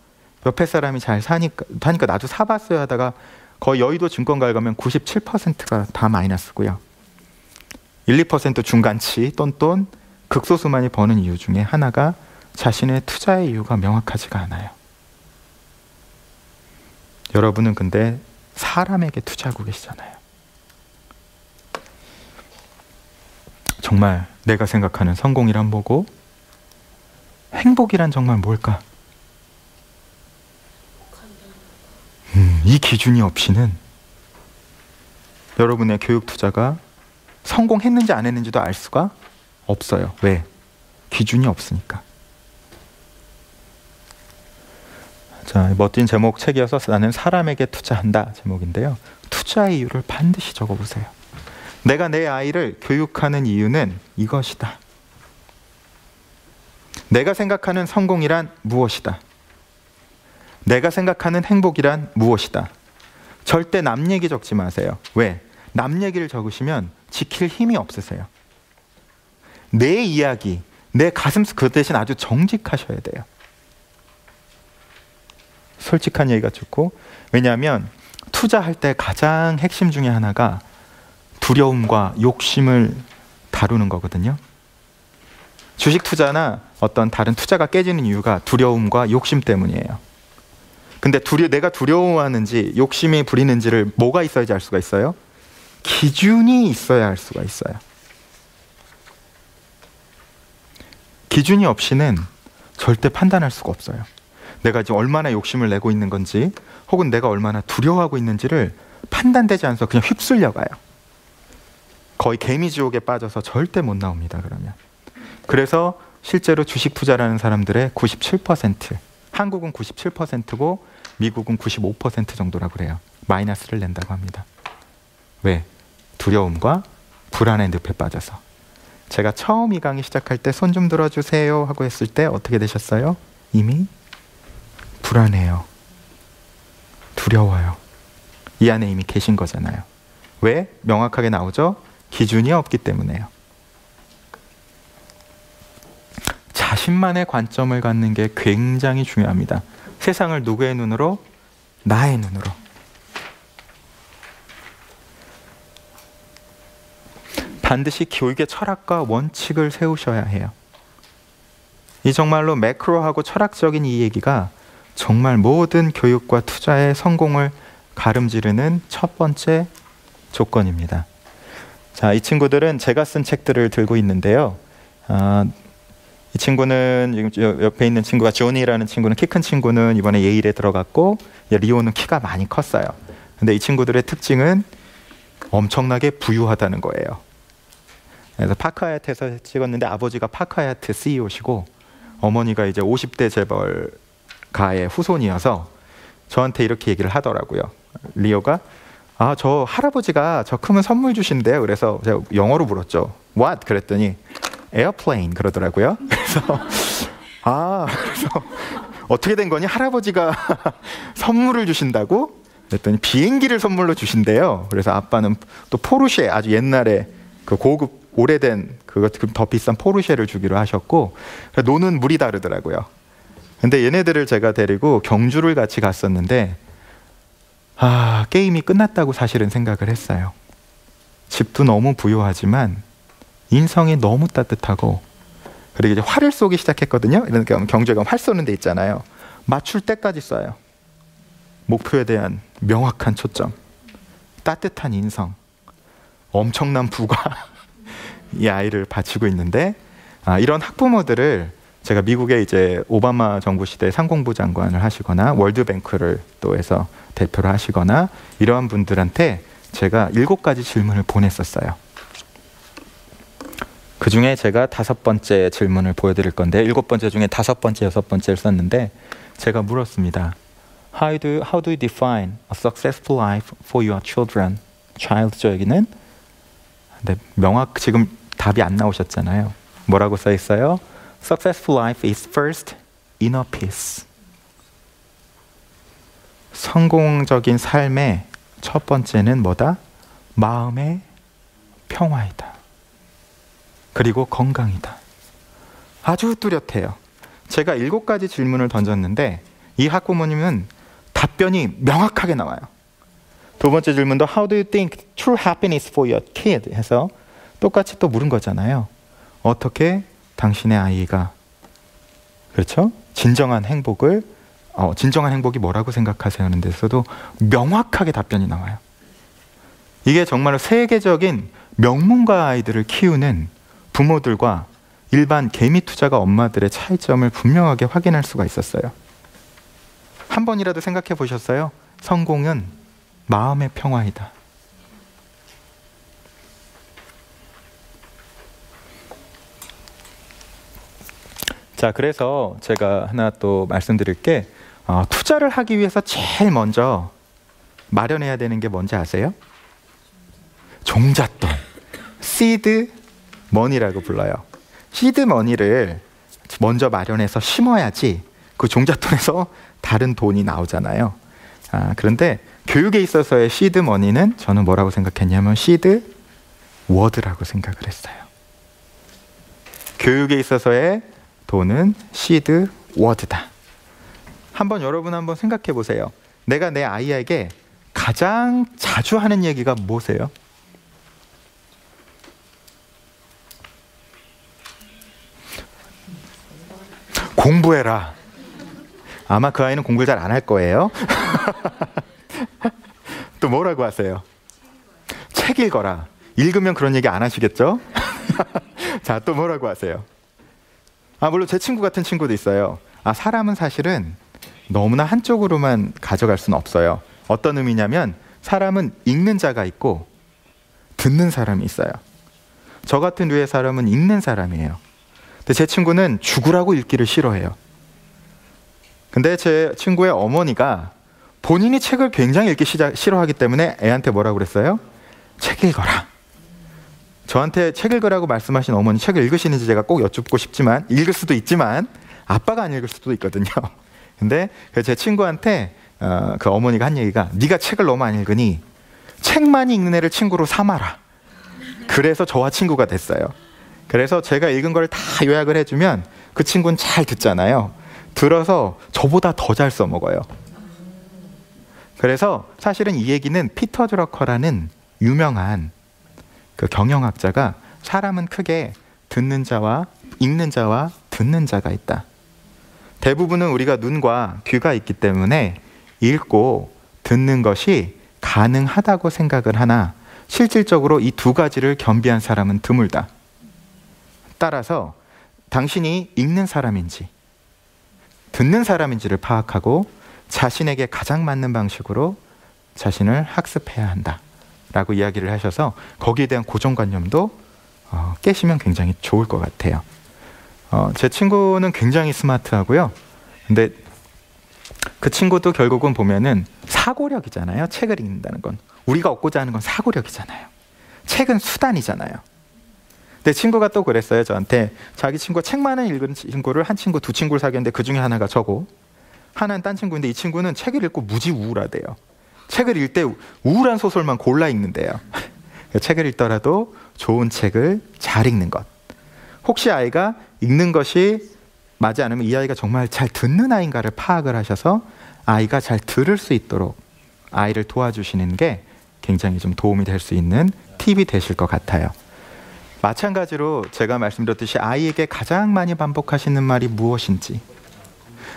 옆에 사람이 잘 사니까 나도 사봤어요 하다가 거의 여의도 증권가에 가면 97%가 다 마이너스고요. 1, 2% 중간치 똔똔 극소수만이 버는 이유 중에 하나가 자신의 투자의 이유가 명확하지가 않아요. 여러분은 근데 사람에게 투자하고 계시잖아요. 정말 내가 생각하는 성공이란 뭐고 행복이란 정말 뭘까? 이 기준이 없이는 여러분의 교육 투자가 성공했는지 안 했는지도 알 수가 없어요. 왜? 기준이 없으니까. 자, 멋진 제목 책이어서 나는 사람에게 투자한다 제목인데요. 투자의 이유를 반드시 적어보세요. 내가 내 아이를 교육하는 이유는 이것이다. 내가 생각하는 성공이란 무엇이다. 내가 생각하는 행복이란 무엇이다. 절대 남 얘기 적지 마세요. 왜? 남 얘기를 적으시면 지킬 힘이 없으세요. 내 이야기, 내 가슴속 그 대신 아주 정직하셔야 돼요. 솔직한 얘기가 좋고, 왜냐하면 투자할 때 가장 핵심 중에 하나가 두려움과 욕심을 다루는 거거든요. 주식 투자나 어떤 다른 투자가 깨지는 이유가 두려움과 욕심 때문이에요. 근데 내가 두려워하는지 욕심이 부리는지를 뭐가 있어야지 알 수가 있어요? 기준이 있어야 알 수가 있어요. 기준이 없이는 절대 판단할 수가 없어요. 내가 지금 얼마나 욕심을 내고 있는 건지 혹은 내가 얼마나 두려워하고 있는지를 판단되지 않아서 그냥 휩쓸려 가요. 거의 개미지옥에 빠져서 절대 못 나옵니다. 그러면. 그래서 실제로 주식 투자라는 사람들의 97%, 한국은 97%고 미국은 95% 정도라고 그래요. 마이너스를 낸다고 합니다. 왜? 두려움과 불안의 늪에 빠져서. 제가 처음 이 강의 시작할 때 손 좀 들어주세요 하고 했을 때 어떻게 되셨어요? 이미 불안해요. 두려워요. 이 안에 이미 계신 거잖아요. 왜? 명확하게 나오죠? 기준이 없기 때문에요. 자신만의 관점을 갖는 게 굉장히 중요합니다. 세상을 누구의 눈으로? 나의 눈으로. 반드시 교육의 철학과 원칙을 세우셔야 해요. 이 정말로 매크로하고 철학적인 이 얘기가 정말 모든 교육과 투자의 성공을 가름지르는 첫 번째 조건입니다. 자, 이 친구들은 제가 쓴 책들을 들고 있는데요. 이 친구는 지금 옆에 있는 친구가 조니라는 친구는 키 큰 친구는 이번에 예일에 들어갔고 리오는 키가 많이 컸어요. 근데 이 친구들의 특징은 엄청나게 부유하다는 거예요. 그래서 파크 하얏트에서 찍었는데 아버지가 파크 하얏트 CEO시고 어머니가 이제 50대 재벌가의 후손이어서 저한테 이렇게 얘기를 하더라고요. 리오가 저 할아버지가 저 크면 선물 주신대요. 그래서 제가 영어로 물었죠. What? 그랬더니 에어플레인 그러더라고요. 그래서 그래서 어떻게 된 거니? 할아버지가 선물을 주신다고? 그랬더니 비행기를 선물로 주신대요. 그래서 아빠는 또 포르쉐 아주 옛날에 그 고급 오래된 그거 더 비싼 포르쉐를 주기로 하셨고 노는 물이 다르더라고요. 근데 얘네들을 제가 데리고 경주를 같이 갔었는데 게임이 끝났다고 사실은 생각을 했어요. 집도 너무 부유하지만 인성이 너무 따뜻하고 그리고 이제 활을 쏘기 시작했거든요. 그러니까 경주에 가면 활 쏘는 데 있잖아요. 맞출 때까지 쏴요. 목표에 대한 명확한 초점, 따뜻한 인성, 엄청난 부가 이 아이를 바치고 있는데 이런 학부모들을 제가 미국에 이제 오바마 정부 시대에 상공부 장관을 하시거나 월드뱅크를 또 해서 대표를 하시거나 이러한 분들한테 제가 7가지 질문을 보냈었어요. 그 중에 제가 5번째 질문을 보여드릴 건데 7번째 중에 5번째, 6번째를 썼는데 제가 물었습니다. How do you define a successful life for your children? child죠 여기는. 근데 지금 답이 안 나오셨잖아요. 뭐라고 써 있어요? Successful life is first inner peace. 성공적인 삶의 첫 번째는 뭐다? 마음의 평화이다. 그리고 건강이다. 아주 뚜렷해요. 제가 7가지 질문을 던졌는데 이 학부모님은 답변이 명확하게 나와요. 두 번째 질문도 How do you think true happiness for your kid? 해서 똑같이 또 물은 거잖아요. 어떻게 당신의 아이가 그렇죠? 진정한 행복이 뭐라고 생각하세요? 하는 데서도 명확하게 답변이 나와요. 이게 정말로 세계적인 명문가 아이들을 키우는 부모들과 일반 개미 투자가 엄마들의 차이점을 분명하게 확인할 수가 있었어요. 한 번이라도 생각해 보셨어요? 성공은 마음의 평화이다. 자, 그래서 제가 하나 또 말씀드릴 게 투자를 하기 위해서 제일 먼저 마련해야 되는 게 뭔지 아세요? 종잣돈, 시드 머니라고 불러요. 시드 머니를 먼저 마련해서 심어야지 그 종잣돈에서 다른 돈이 나오잖아요. 그런데 교육에 있어서의 시드 머니는 저는 뭐라고 생각했냐면 시드 워드라고 생각을 했어요. 교육에 있어서의 돈은 시드 워드다. 여러분 한번 생각해 보세요. 내가 내 아이에게 가장 자주 하는 얘기가 뭐세요? 공부해라. 아마 그 아이는 공부를 잘 안 할 거예요. 또 뭐라고 하세요? 책 읽어라. 읽으면 그런 얘기 안 하시겠죠? 자, 또 뭐라고 하세요? 물론 제 친구 같은 친구도 있어요. 사람은 사실은 너무나 한쪽으로만 가져갈 수는 없어요. 어떤 의미냐면 사람은 읽는 자가 있고 듣는 사람이 있어요. 저 같은 류의 사람은 읽는 사람이에요. 근데 제 친구는 죽으라고 읽기를 싫어해요. 근데 제 친구의 어머니가 본인이 책을 굉장히 읽기 싫어하기 때문에 애한테 뭐라고 그랬어요? 책 읽어라. 저한테 책 읽으라고 말씀하신 어머니 책을 읽으시는지 제가 꼭 여쭙고 싶지만, 읽을 수도 있지만 아빠가 안 읽을 수도 있거든요. 근데 제 친구한테 그 어머니가 한 얘기가, 네가 책을 너무 안 읽으니 책 많이 읽는 애를 친구로 삼아라. 그래서 저와 친구가 됐어요. 그래서 제가 읽은 걸 다 요약을 해주면 그 친구는 잘 듣잖아요. 들어서 저보다 더 잘 써먹어요. 그래서 사실은 이 얘기는 피터 드러커라는 유명한 그 경영학자가, 사람은 크게 듣는 자와 읽는 자와 듣는 자가 있다. 대부분은 우리가 눈과 귀가 있기 때문에 읽고 듣는 것이 가능하다고 생각을 하나, 실질적으로 이 두 가지를 겸비한 사람은 드물다. 따라서 당신이 읽는 사람인지 듣는 사람인지를 파악하고 자신에게 가장 맞는 방식으로 자신을 학습해야 한다 라고 이야기를 하셔서, 거기에 대한 고정관념도 깨시면 굉장히 좋을 것 같아요. 제 친구는 굉장히 스마트하고요. 근데 그 친구도 결국은 보면은 사고력이잖아요. 책을 읽는다는 건 우리가 얻고자 하는 건 사고력이잖아요. 책은 수단이잖아요. 내 친구가 또 그랬어요. 저한테 자기 친구가 책 많이 읽은 친구를, 한 친구, 두 친구를 사귀었는데 그 중에 하나가 저고 하나는 딴 친구인데, 이 친구는 책을 읽고 무지 우울하대요. 책을 읽을 때 우울한 소설만 골라 읽는데요. 책을 읽더라도 좋은 책을 잘 읽는 것. 혹시 아이가 읽는 것이 맞지 않으면 이 아이가 정말 잘 듣는 아이인가를 파악을 하셔서 아이가 잘 들을 수 있도록 아이를 도와주시는 게 굉장히 좀 도움이 될 수 있는 팁이 되실 것 같아요. 마찬가지로 제가 말씀드렸듯이 아이에게 가장 많이 반복하시는 말이 무엇인지,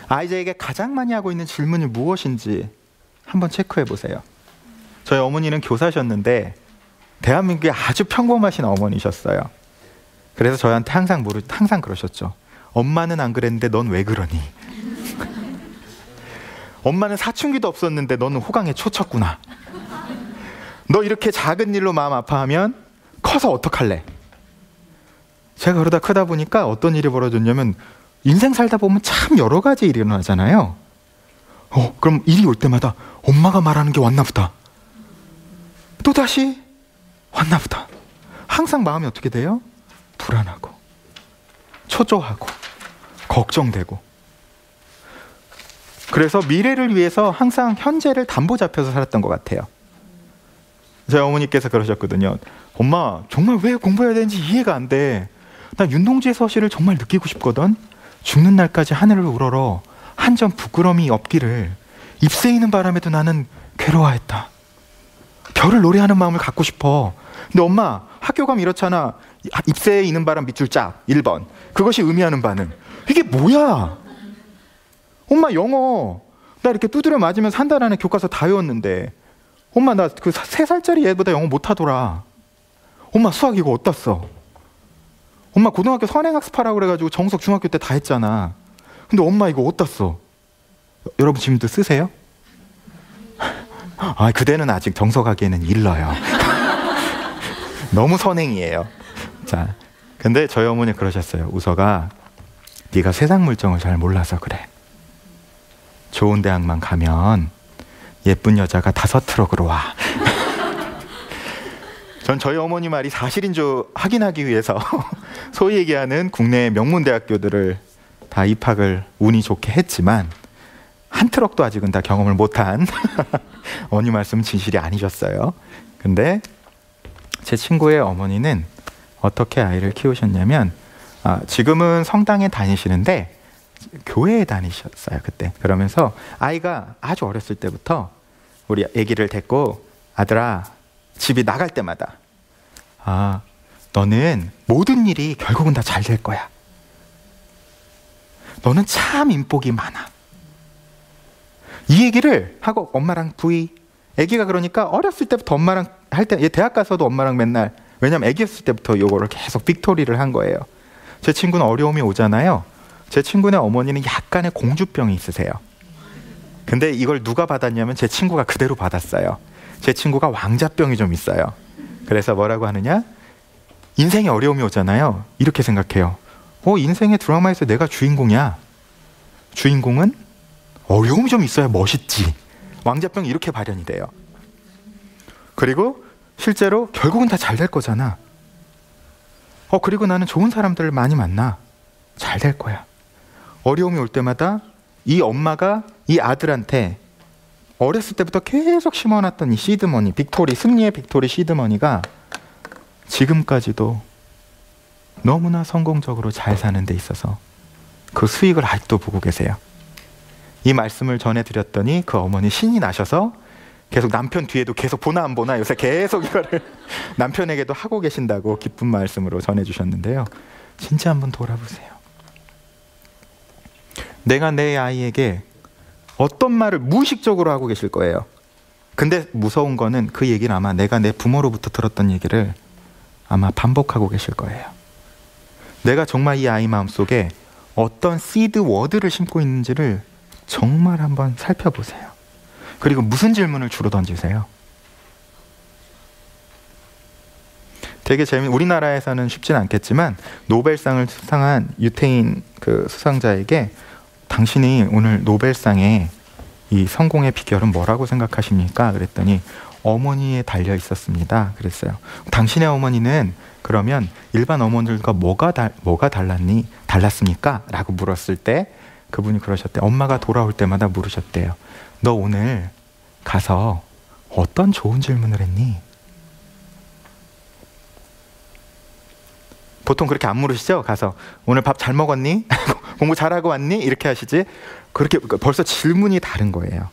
아이에게 가장 많이 하고 있는 질문이 무엇인지 한번 체크해 보세요. 저희 어머니는 교사셨는데 대한민국에 아주 평범하신 어머니셨어요. 그래서 저한테 항상 그러셨죠. 엄마는 안 그랬는데 넌 왜 그러니? 엄마는 사춘기도 없었는데 너는 호강에 초쳤구나. 너 이렇게 작은 일로 마음 아파하면 커서 어떡할래? 제가 그러다 크다 보니까 어떤 일이 벌어졌냐면, 인생 살다 보면 참 여러 가지 일이 일어나잖아요. 그럼 일이 올 때마다 엄마가 말하는 게 왔나 보다. 또다시 왔나 보다. 항상 마음이 어떻게 돼요? 불안하고 초조하고 걱정되고. 그래서 미래를 위해서 항상 현재를 담보 잡혀서 살았던 것 같아요. 저희 어머니께서 그러셨거든요. 엄마, 정말 왜 공부해야 되는지 이해가 안 돼. 나 윤동주의 서시를 정말 느끼고 싶거든. 죽는 날까지 하늘을 우러러 한 점 부끄러움이 없기를 잎새이는 바람에도 나는 괴로워했다. 별을 노래하는 마음을 갖고 싶어. 근데 엄마, 학교 가면 이렇잖아. 잎새에 있는 바람 밑줄 짝 1번. 그것이 의미하는 바는. 이게 뭐야? 엄마, 영어 나 이렇게 두드려 맞으면서 한 달 안에 교과서 다 외웠는데, 엄마 나 그 3살짜리 애보다 영어 못하더라. 엄마 수학 이거 어디다 써? 엄마 고등학교 선행학습하라고 그래가지고 정석 중학교 때 다 했잖아. 근데 엄마 이거 어디다 써? 여러분 지금도 쓰세요? 그대는 아직 정석하기에는 일러요. 너무 선행이에요. 자, 근데 저희 어머니 그러셨어요. 우서가, 네가 세상 물정을 잘 몰라서 그래. 좋은 대학만 가면 예쁜 여자가 5트럭으로 와. 전 저희 어머니 말이 사실인 줄 확인하기 위해서 소위 얘기하는 국내 명문대학교들을 다 입학을 운이 좋게 했지만 한 트럭도 아직은 다 경험을 못한 어머니 말씀은 진실이 아니셨어요. 근데 제 친구의 어머니는 어떻게 아이를 키우셨냐면, 지금은 성당에 다니시는데 교회에 다니셨어요 그때. 그러면서 아이가 아주 어렸을 때부터 우리 아기를 데리고, 아들아, 집이 나갈 때마다 너는 모든 일이 결국은 다 잘 될 거야. 너는 참 인복이 많아. 이 얘기를 하고 엄마랑 부이, 아기가 그러니까 어렸을 때부터 엄마랑 할 때, 얘 대학 가서도 엄마랑 맨날, 왜냐면 아기였을 때부터 요거를 계속 빅토리를 한 거예요. 제 친구는 어려움이 오잖아요. 제 친구네 어머니는 약간의 공주병이 있으세요. 근데 이걸 누가 받았냐면 제 친구가 그대로 받았어요. 제 친구가 왕자병이 좀 있어요. 그래서 뭐라고 하느냐? 인생에 어려움이 오잖아요. 이렇게 생각해요. 인생의 드라마에서 내가 주인공이야. 주인공은 어려움이 좀 있어야 멋있지. 왕자병이 이렇게 발현이 돼요. 그리고 실제로 결국은 다 잘 될 거잖아. 그리고 나는 좋은 사람들을 많이 만나. 잘 될 거야. 어려움이 올 때마다 이 엄마가 이 아들한테 어렸을 때부터 계속 심어놨던 이 시드머니, 빅토리, 승리의 빅토리 시드머니가 지금까지도 너무나 성공적으로 잘 사는 데 있어서 그 수익을 아직도 보고 계세요. 이 말씀을 전해드렸더니 그 어머니 신이 나셔서 계속 남편 뒤에도 계속 보나 안 보나 요새 계속 이거를 남편에게도 하고 계신다고 기쁜 말씀으로 전해주셨는데요. 진짜 한번 돌아보세요. 내가 내 아이에게 어떤 말을 무의식적으로 하고 계실 거예요. 근데 무서운 거는 그 얘기는 아마 내가 내 부모로부터 들었던 얘기를 아마 반복하고 계실 거예요. 내가 정말 이 아이 마음속에 어떤 시드 워드를 심고 있는지를 정말 한번 살펴보세요. 그리고 무슨 질문을 주로 던지세요? 되게 우리나라에서는 쉽진 않겠지만 노벨상을 수상한 유태인 그 수상자에게 당신이 오늘 노벨상의 이 성공의 비결은 뭐라고 생각하십니까? 그랬더니 어머니에 달려 있었습니다. 그랬어요. 당신의 어머니는 그러면 일반 어머니들과 뭐가 달랐습니까? 라고 물었을 때 그분이 그러셨대요. 엄마가 돌아올 때마다 물으셨대요. 너 오늘 가서 어떤 좋은 질문을 했니? 보통 그렇게 안 물으시죠? 가서 오늘 밥 잘 먹었니? 공부 잘하고 왔니? 이렇게 하시지. 그렇게 벌써 질문이 다른 거예요.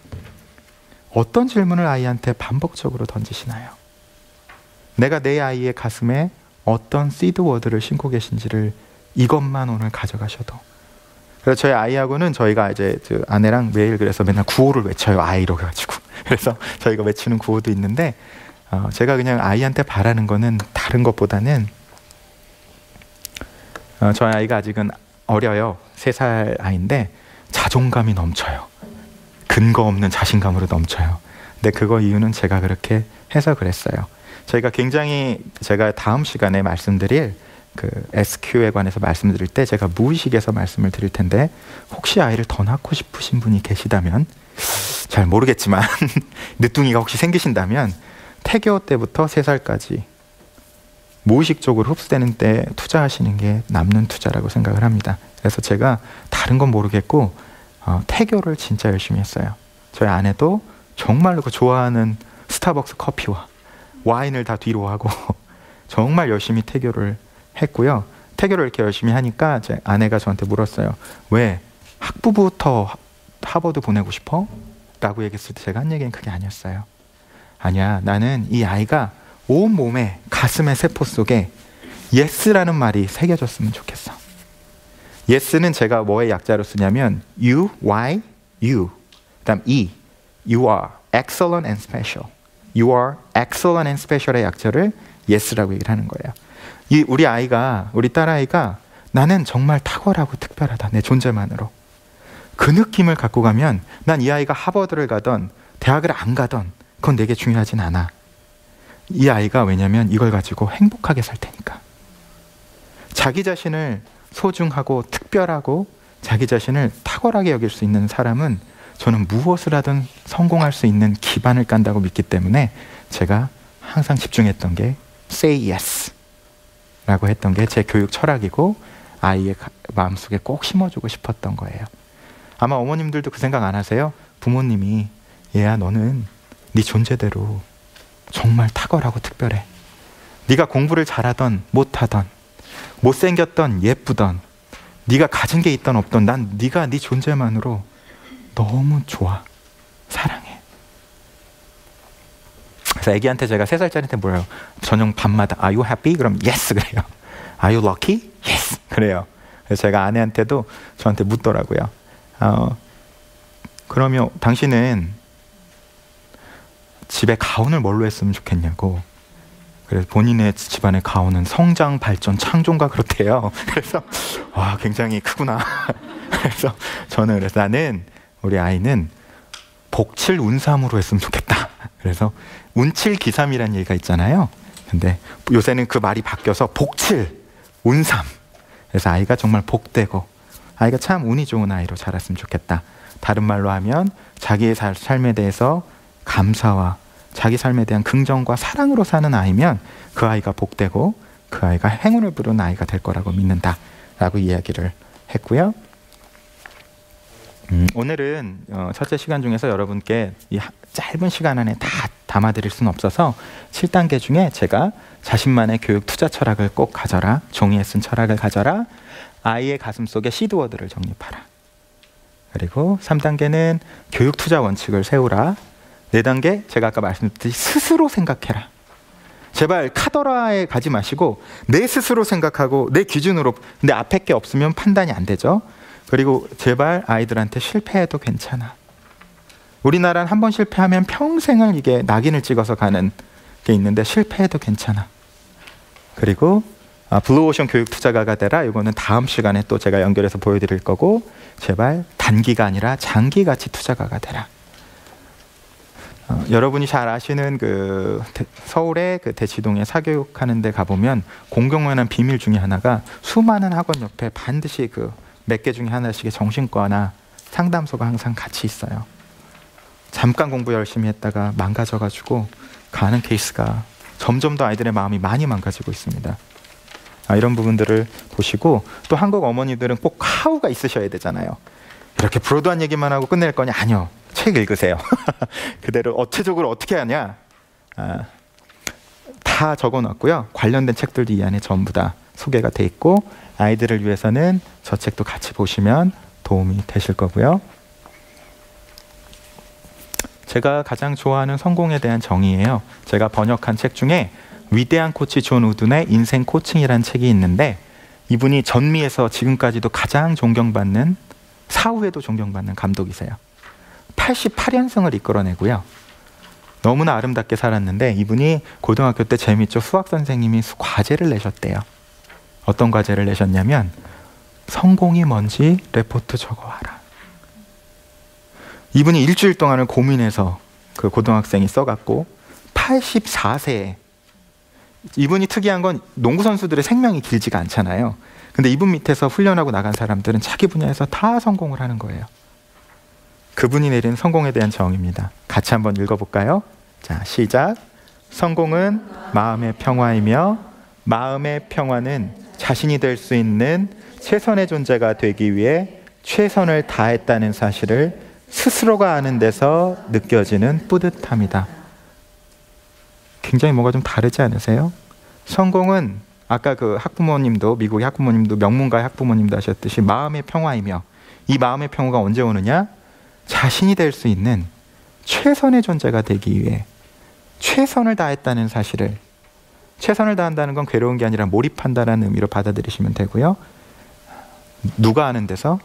어떤 질문을 아이한테 반복적으로 던지시나요? 내가 내 아이의 가슴에 어떤 시드 워드를 심고 계신지를 이것만 오늘 가져가셔도. 그래서 저희 아이하고는 저희가 이제 아내랑 매일 그래서 맨날 구호를 외쳐요. 아이로 가지고. 그래서 저희가 외치는 구호도 있는데 제가 그냥 아이한테 바라는 거는 다른 것보다는 저희 아이가 아직은 어려요. 3살 아이인데 자존감이 넘쳐요. 근거 없는 자신감으로 넘쳐요. 근데 그거 이유는 제가 그렇게 해서 그랬어요. 저희가 제가 다음 시간에 말씀드릴 그 SQ에 관해서 말씀드릴 때 제가 무의식에서 말씀을 드릴 텐데 혹시 아이를 더 낳고 싶으신 분이 계시다면 잘 모르겠지만 늦둥이가 혹시 생기신다면 태교 때부터 3살까지 무의식적으로 흡수되는 때 투자하시는 게 남는 투자라고 생각을 합니다. 그래서 제가 다른 건 모르겠고 태교를 진짜 열심히 했어요. 저희 아내도 정말로 그 좋아하는 스타벅스 커피와 와인을 다 뒤로 하고 정말 열심히 태교를 했고요. 태교를 이렇게 열심히 하니까 제 아내가 저한테 물었어요. 왜 학부부터 하버드 보내고 싶어? 라고 얘기했을 때 제가 한 얘기는 그게 아니었어요. 아니야, 나는 이 아이가 온몸에 가슴의 세포 속에 yes라는 말이 새겨졌으면 좋겠어. yes는 제가 뭐의 약자로 쓰냐면 you, y, you, 그다음 e, you are excellent and special. You are excellent and special의 약자를 yes라고 얘기를 하는 거예요. 우리 딸아이가 나는 정말 탁월하고 특별하다. 내 존재만으로. 그 느낌을 갖고 가면 난 이 아이가 하버드를 가던 대학을 안 가던 그건 내게 중요하진 않아. 이 아이가 왜냐면 이걸 가지고 행복하게 살 테니까. 자기 자신을 소중하고 특별하고 자기 자신을 탁월하게 여길 수 있는 사람은 저는 무엇을 하든 성공할 수 있는 기반을 깐다고 믿기 때문에 제가 항상 집중했던 게 say yes 라고 했던 게 제 교육 철학이고 아이의 마음속에 꼭 심어주고 싶었던 거예요. 아마 어머님들도 그 생각 안 하세요? 부모님이 얘야 너는 네 존재대로 정말 탁월하고 특별해. 네가 공부를 잘하던 못하던 못생겼던 예쁘던 네가 가진 게 있던 없던 난 네가 네 존재만으로 너무 좋아. 사랑해. 그래서 애기한테 제가 3살짜리한테 뭐래요? 저녁 밤마다 Are you happy? 그럼 yes 그래요. Are you lucky? Yes 그래요. 그래서 제가 아내한테도 저한테 묻더라고요. 그러면 당신은 집에 가훈을 뭘로 했으면 좋겠냐고. 그래서 본인의 집안의 가훈은 성장, 발전, 창조인가 그렇대요. 그래서 와, 굉장히 크구나. 그래서 저는 나는 우리 아이는 복칠 운삼으로 했으면 좋겠다. 그래서 운칠기삼이라는 얘기가 있잖아요. 근데 요새는 그 말이 바뀌어서 복칠 운삼. 그래서 아이가 정말 복되고 아이가 참 운이 좋은 아이로 자랐으면 좋겠다. 다른 말로 하면 자기의 삶에 대해서 감사와 자기 삶에 대한 긍정과 사랑으로 사는 아이면 그 아이가 복되고 그 아이가 행운을 부르는 아이가 될 거라고 믿는다 라고 이야기를 했고요. 오늘은 첫째 시간 중에서 여러분께 이 짧은 시간 안에 다 담아드릴 수는 없어서 7단계 중에 제가 자신만의 교육 투자 철학을 꼭 가져라, 종이에 쓴 철학을 가져라, 아이의 가슴 속에 시드워드를 정립하라, 그리고 3단계는 교육 투자 원칙을 세우라, 4단계 제가 아까 말씀드렸듯이 스스로 생각해라. 제발 카더라에 가지 마시고 내 스스로 생각하고 내 기준으로, 근데 앞에 게 없으면 판단이 안 되죠. 그리고 제발 아이들한테 실패해도 괜찮아. 우리나라는 한번 실패하면 평생을 이게 낙인을 찍어서 가는 게 있는데 실패해도 괜찮아. 그리고 블루오션 교육 투자가가 되라. 이거는 다음 시간에 또 제가 연결해서 보여드릴 거고, 제발 단기가 아니라 장기가치 투자가가 되라. 여러분이 잘 아시는 그 서울의 그 대치동에 사교육하는 데 가보면 공공연한 비밀 중에 하나가 수많은 학원 옆에 반드시 그 몇 개 중에 하나씩의 정신과나 상담소가 항상 같이 있어요. 잠깐 공부 열심히 했다가 망가져가지고 가는 케이스가 점점 더 아이들의 마음이 많이 망가지고 있습니다. 이런 부분들을 보시고, 또 한국 어머니들은 꼭 하우가 있으셔야 되잖아요. 이렇게 브로드한 얘기만 하고 끝낼 거냐? 아니요. 책 읽으세요. 그대로 어체적으로 어떻게 하냐? 다 적어놨고요. 관련된 책들도 이 안에 전부 다 소개가 돼 있고, 아이들을 위해서는 저 책도 같이 보시면 도움이 되실 거고요. 제가 가장 좋아하는 성공에 대한 정의예요. 제가 번역한 책 중에 위대한 코치 존 우든의 인생 코칭이라는 책이 있는데, 이분이 전미에서 지금까지도 가장 존경받는, 사후에도 존경받는 감독이세요. 88연승을 이끌어내고요. 너무나 아름답게 살았는데, 이분이 고등학교 때 재밌죠. 수학 선생님이 과제를 내셨대요. 어떤 과제를 내셨냐면 성공이 뭔지 레포트 적어와라. 이분이 일주일 동안을 고민해서 그 고등학생이 써갖고 84세에, 이분이 특이한 건 농구 선수들의 생명이 길지가 않잖아요. 근데 이분 밑에서 훈련하고 나간 사람들은 자기 분야에서 다 성공을 하는 거예요. 그분이 내린 성공에 대한 정의입니다. 같이 한번 읽어볼까요? 자, 시작. 성공은 마음의 평화이며 마음의 평화는 자신이 될 수 있는 최선의 존재가 되기 위해 최선을 다했다는 사실을 스스로가 아는 데서 느껴지는 뿌듯함이다. 굉장히 뭔가 좀 다르지 않으세요? 성공은 아까 그 학부모님도, 미국의 학부모님도, 명문가의 학부모님도 하셨듯이 마음의 평화이며, 이 마음의 평화가 언제 오느냐? 자신이 될 수 있는 최선의 존재가 되기 위해 최선을 다했다는 사실을, 최선을 다한다는 건 괴로운 게 아니라 몰입한다는 의미로 받아들이시면 되고요. 누가 아는 데서?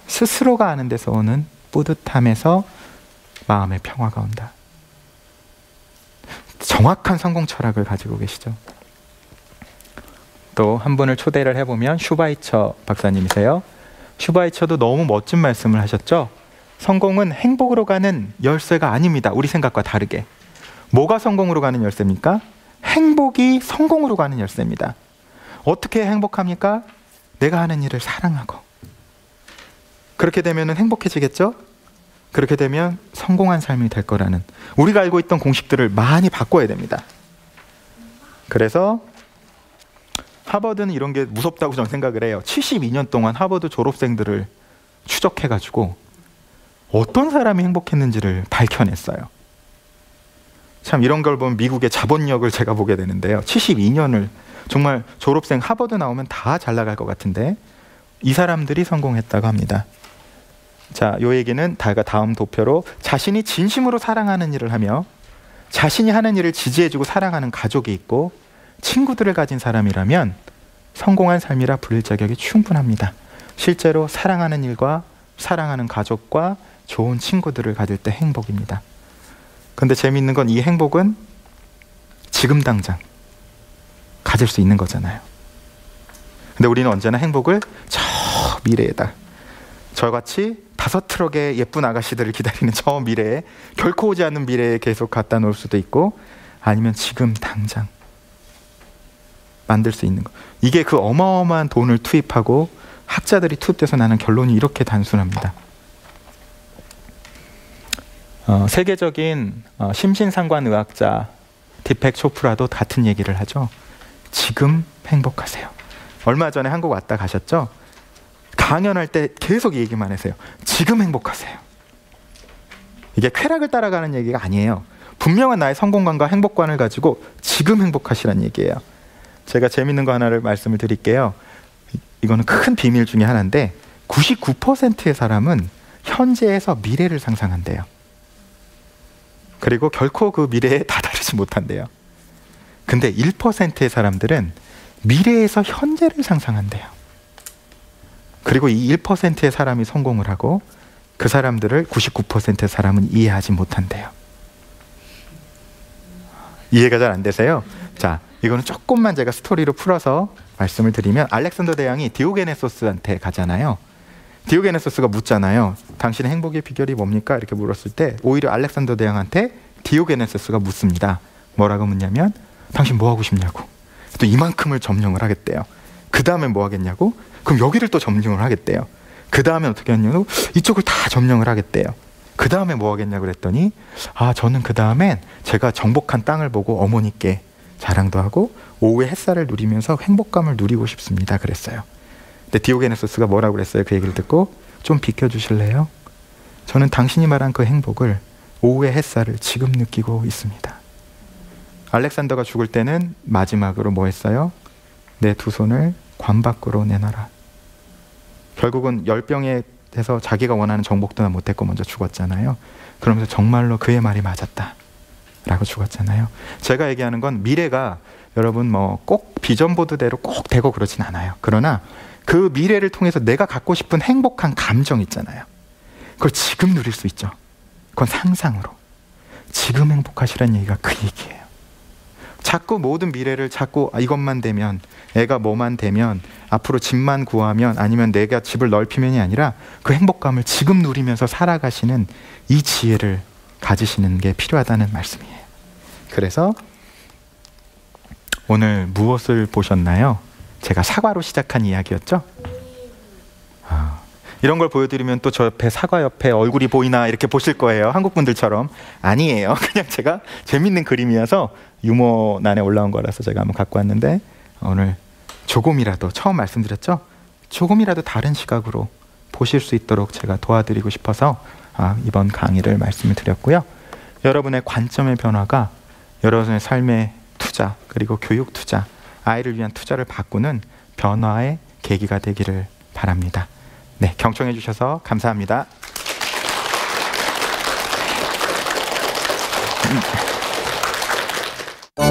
스스로가 아는 데서 오는 뿌듯함에서 마음의 평화가 온다. 정확한 성공 철학을 가지고 계시죠. 또 한 분을 초대를 해보면 슈바이처 박사님이세요. 슈바이처도 너무 멋진 말씀을 하셨죠. 성공은 행복으로 가는 열쇠가 아닙니다. 우리 생각과 다르게. 뭐가 성공으로 가는 열쇠입니까? 행복이 성공으로 가는 열쇠입니다. 어떻게 행복합니까? 내가 하는 일을 사랑하고. 그렇게 되면 행복해지겠죠? 그렇게 되면 성공한 삶이 될 거라는, 우리가 알고 있던 공식들을 많이 바꿔야 됩니다. 그래서 하버드는 이런 게 무섭다고 저는 생각을 해요. 72년 동안 하버드 졸업생들을 추적해가지고 어떤 사람이 행복했는지를 밝혀냈어요. 참 이런 걸 보면 미국의 자본력을 제가 보게 되는데요. 72년을 정말 졸업생 하버드 나오면 다 잘 나갈 것 같은데 이 사람들이 성공했다고 합니다. 자, 요 얘기는 다음 도표로, 자신이 진심으로 사랑하는 일을 하며 자신이 하는 일을 지지해주고 사랑하는 가족이 있고 친구들을 가진 사람이라면 성공한 삶이라 부릴 자격이 충분합니다. 실제로 사랑하는 일과 사랑하는 가족과 좋은 친구들을 가질 때 행복입니다. 근데 재미있는 건 이 행복은 지금 당장 가질 수 있는 거잖아요. 근데 우리는 언제나 행복을 저 미래에다, 저같이 5트럭의 예쁜 아가씨들을 기다리는 저 미래에, 결코 오지 않는 미래에 계속 갖다 놓을 수도 있고, 아니면 지금 당장 만들 수 있는 거. 이게 그 어마어마한 돈을 투입하고 학자들이 투입돼서 나는 결론이 이렇게 단순합니다. 세계적인 심신상관의학자 디펙 초프라도 같은 얘기를 하죠. 지금 행복하세요. 얼마 전에 한국 왔다 가셨죠? 강연할 때 계속 얘기만 하세요. 지금 행복하세요. 이게 쾌락을 따라가는 얘기가 아니에요. 분명한 나의 성공관과 행복관을 가지고 지금 행복하시라는 얘기예요. 제가 재밌는 거 하나를 말씀을 드릴게요. 이거는 큰 비밀 중에 하나인데 99%의 사람은 현재에서 미래를 상상한대요. 그리고 결코 그 미래에 다다르지 못한대요. 근데 1%의 사람들은 미래에서 현재를 상상한대요. 그리고 이 1%의 사람이 성공을 하고 그 사람들을 99%의 사람은 이해하지 못한대요. 이해가 잘 안 되세요? 자, 이거는 조금만 제가 스토리로 풀어서 말씀을 드리면, 알렉산더 대왕이 디오게네소스한테 가잖아요. 디오게네소스가 묻잖아요. 당신의 행복의 비결이 뭡니까? 이렇게 물었을 때 오히려 알렉산더 대왕한테 디오게네소스가 묻습니다. 뭐라고 묻냐면, 당신 뭐 하고 싶냐고. 또 이만큼을 점령을 하겠대요. 그 다음에 뭐 하겠냐고? 그럼 여기를 또 점령을 하겠대요. 그 다음에 어떻게 하냐고? 이쪽을 다 점령을 하겠대요. 그 다음에 뭐 하겠냐고 그랬더니, 저는 그 다음엔 제가 정복한 땅을 보고 어머니께 자랑도 하고 오후에 햇살을 누리면서 행복감을 누리고 싶습니다. 그랬어요. 근데 디오게네소스가 뭐라고 그랬어요? 그 얘기를 듣고, 좀 비켜주실래요? 저는 당신이 말한 그 행복을, 오후의 햇살을 지금 느끼고 있습니다. 알렉산더가 죽을 때는 마지막으로 뭐 했어요? 내 두 손을 관 밖으로 내놔라. 결국은 열병에 해서 자기가 원하는 정복도 못했고 먼저 죽었잖아요. 그러면서 정말로 그의 말이 맞았다 라고 죽었잖아요. 제가 얘기하는 건 미래가 여러분 뭐 꼭 비전보드대로 꼭 되고 그러진 않아요. 그러나 그 미래를 통해서 내가 갖고 싶은 행복한 감정 있잖아요. 그걸 지금 누릴 수 있죠. 그건 상상으로. 지금 행복하시라는 얘기가 그 얘기예요. 자꾸 모든 미래를 자꾸 이것만 되면, 애가 뭐만 되면, 앞으로 집만 구하면, 아니면 내가 집을 넓히면이 아니라 그 행복감을 지금 누리면서 살아가시는 이 지혜를 가지시는 게 필요하다는 말씀이에요. 그래서 오늘 무엇을 보셨나요? 제가 사과로 시작한 이야기였죠? 이런 걸 보여드리면 또 저 옆에 사과 옆에 얼굴이 보이나 이렇게 보실 거예요. 한국 분들처럼. 아니에요. 그냥 제가 재밌는 그림이어서 유머난에 올라온 거라서 제가 한번 갖고 왔는데, 오늘 조금이라도, 처음 말씀드렸죠? 조금이라도 다른 시각으로 보실 수 있도록 제가 도와드리고 싶어서 이번 강의를 말씀을 드렸고요. 여러분의 관점의 변화가 여러분의 삶의 투자, 그리고 교육 투자, 아이를 위한 투자를 바꾸는 변화의 계기가 되기를 바랍니다. 네, 경청해 주셔서 감사합니다.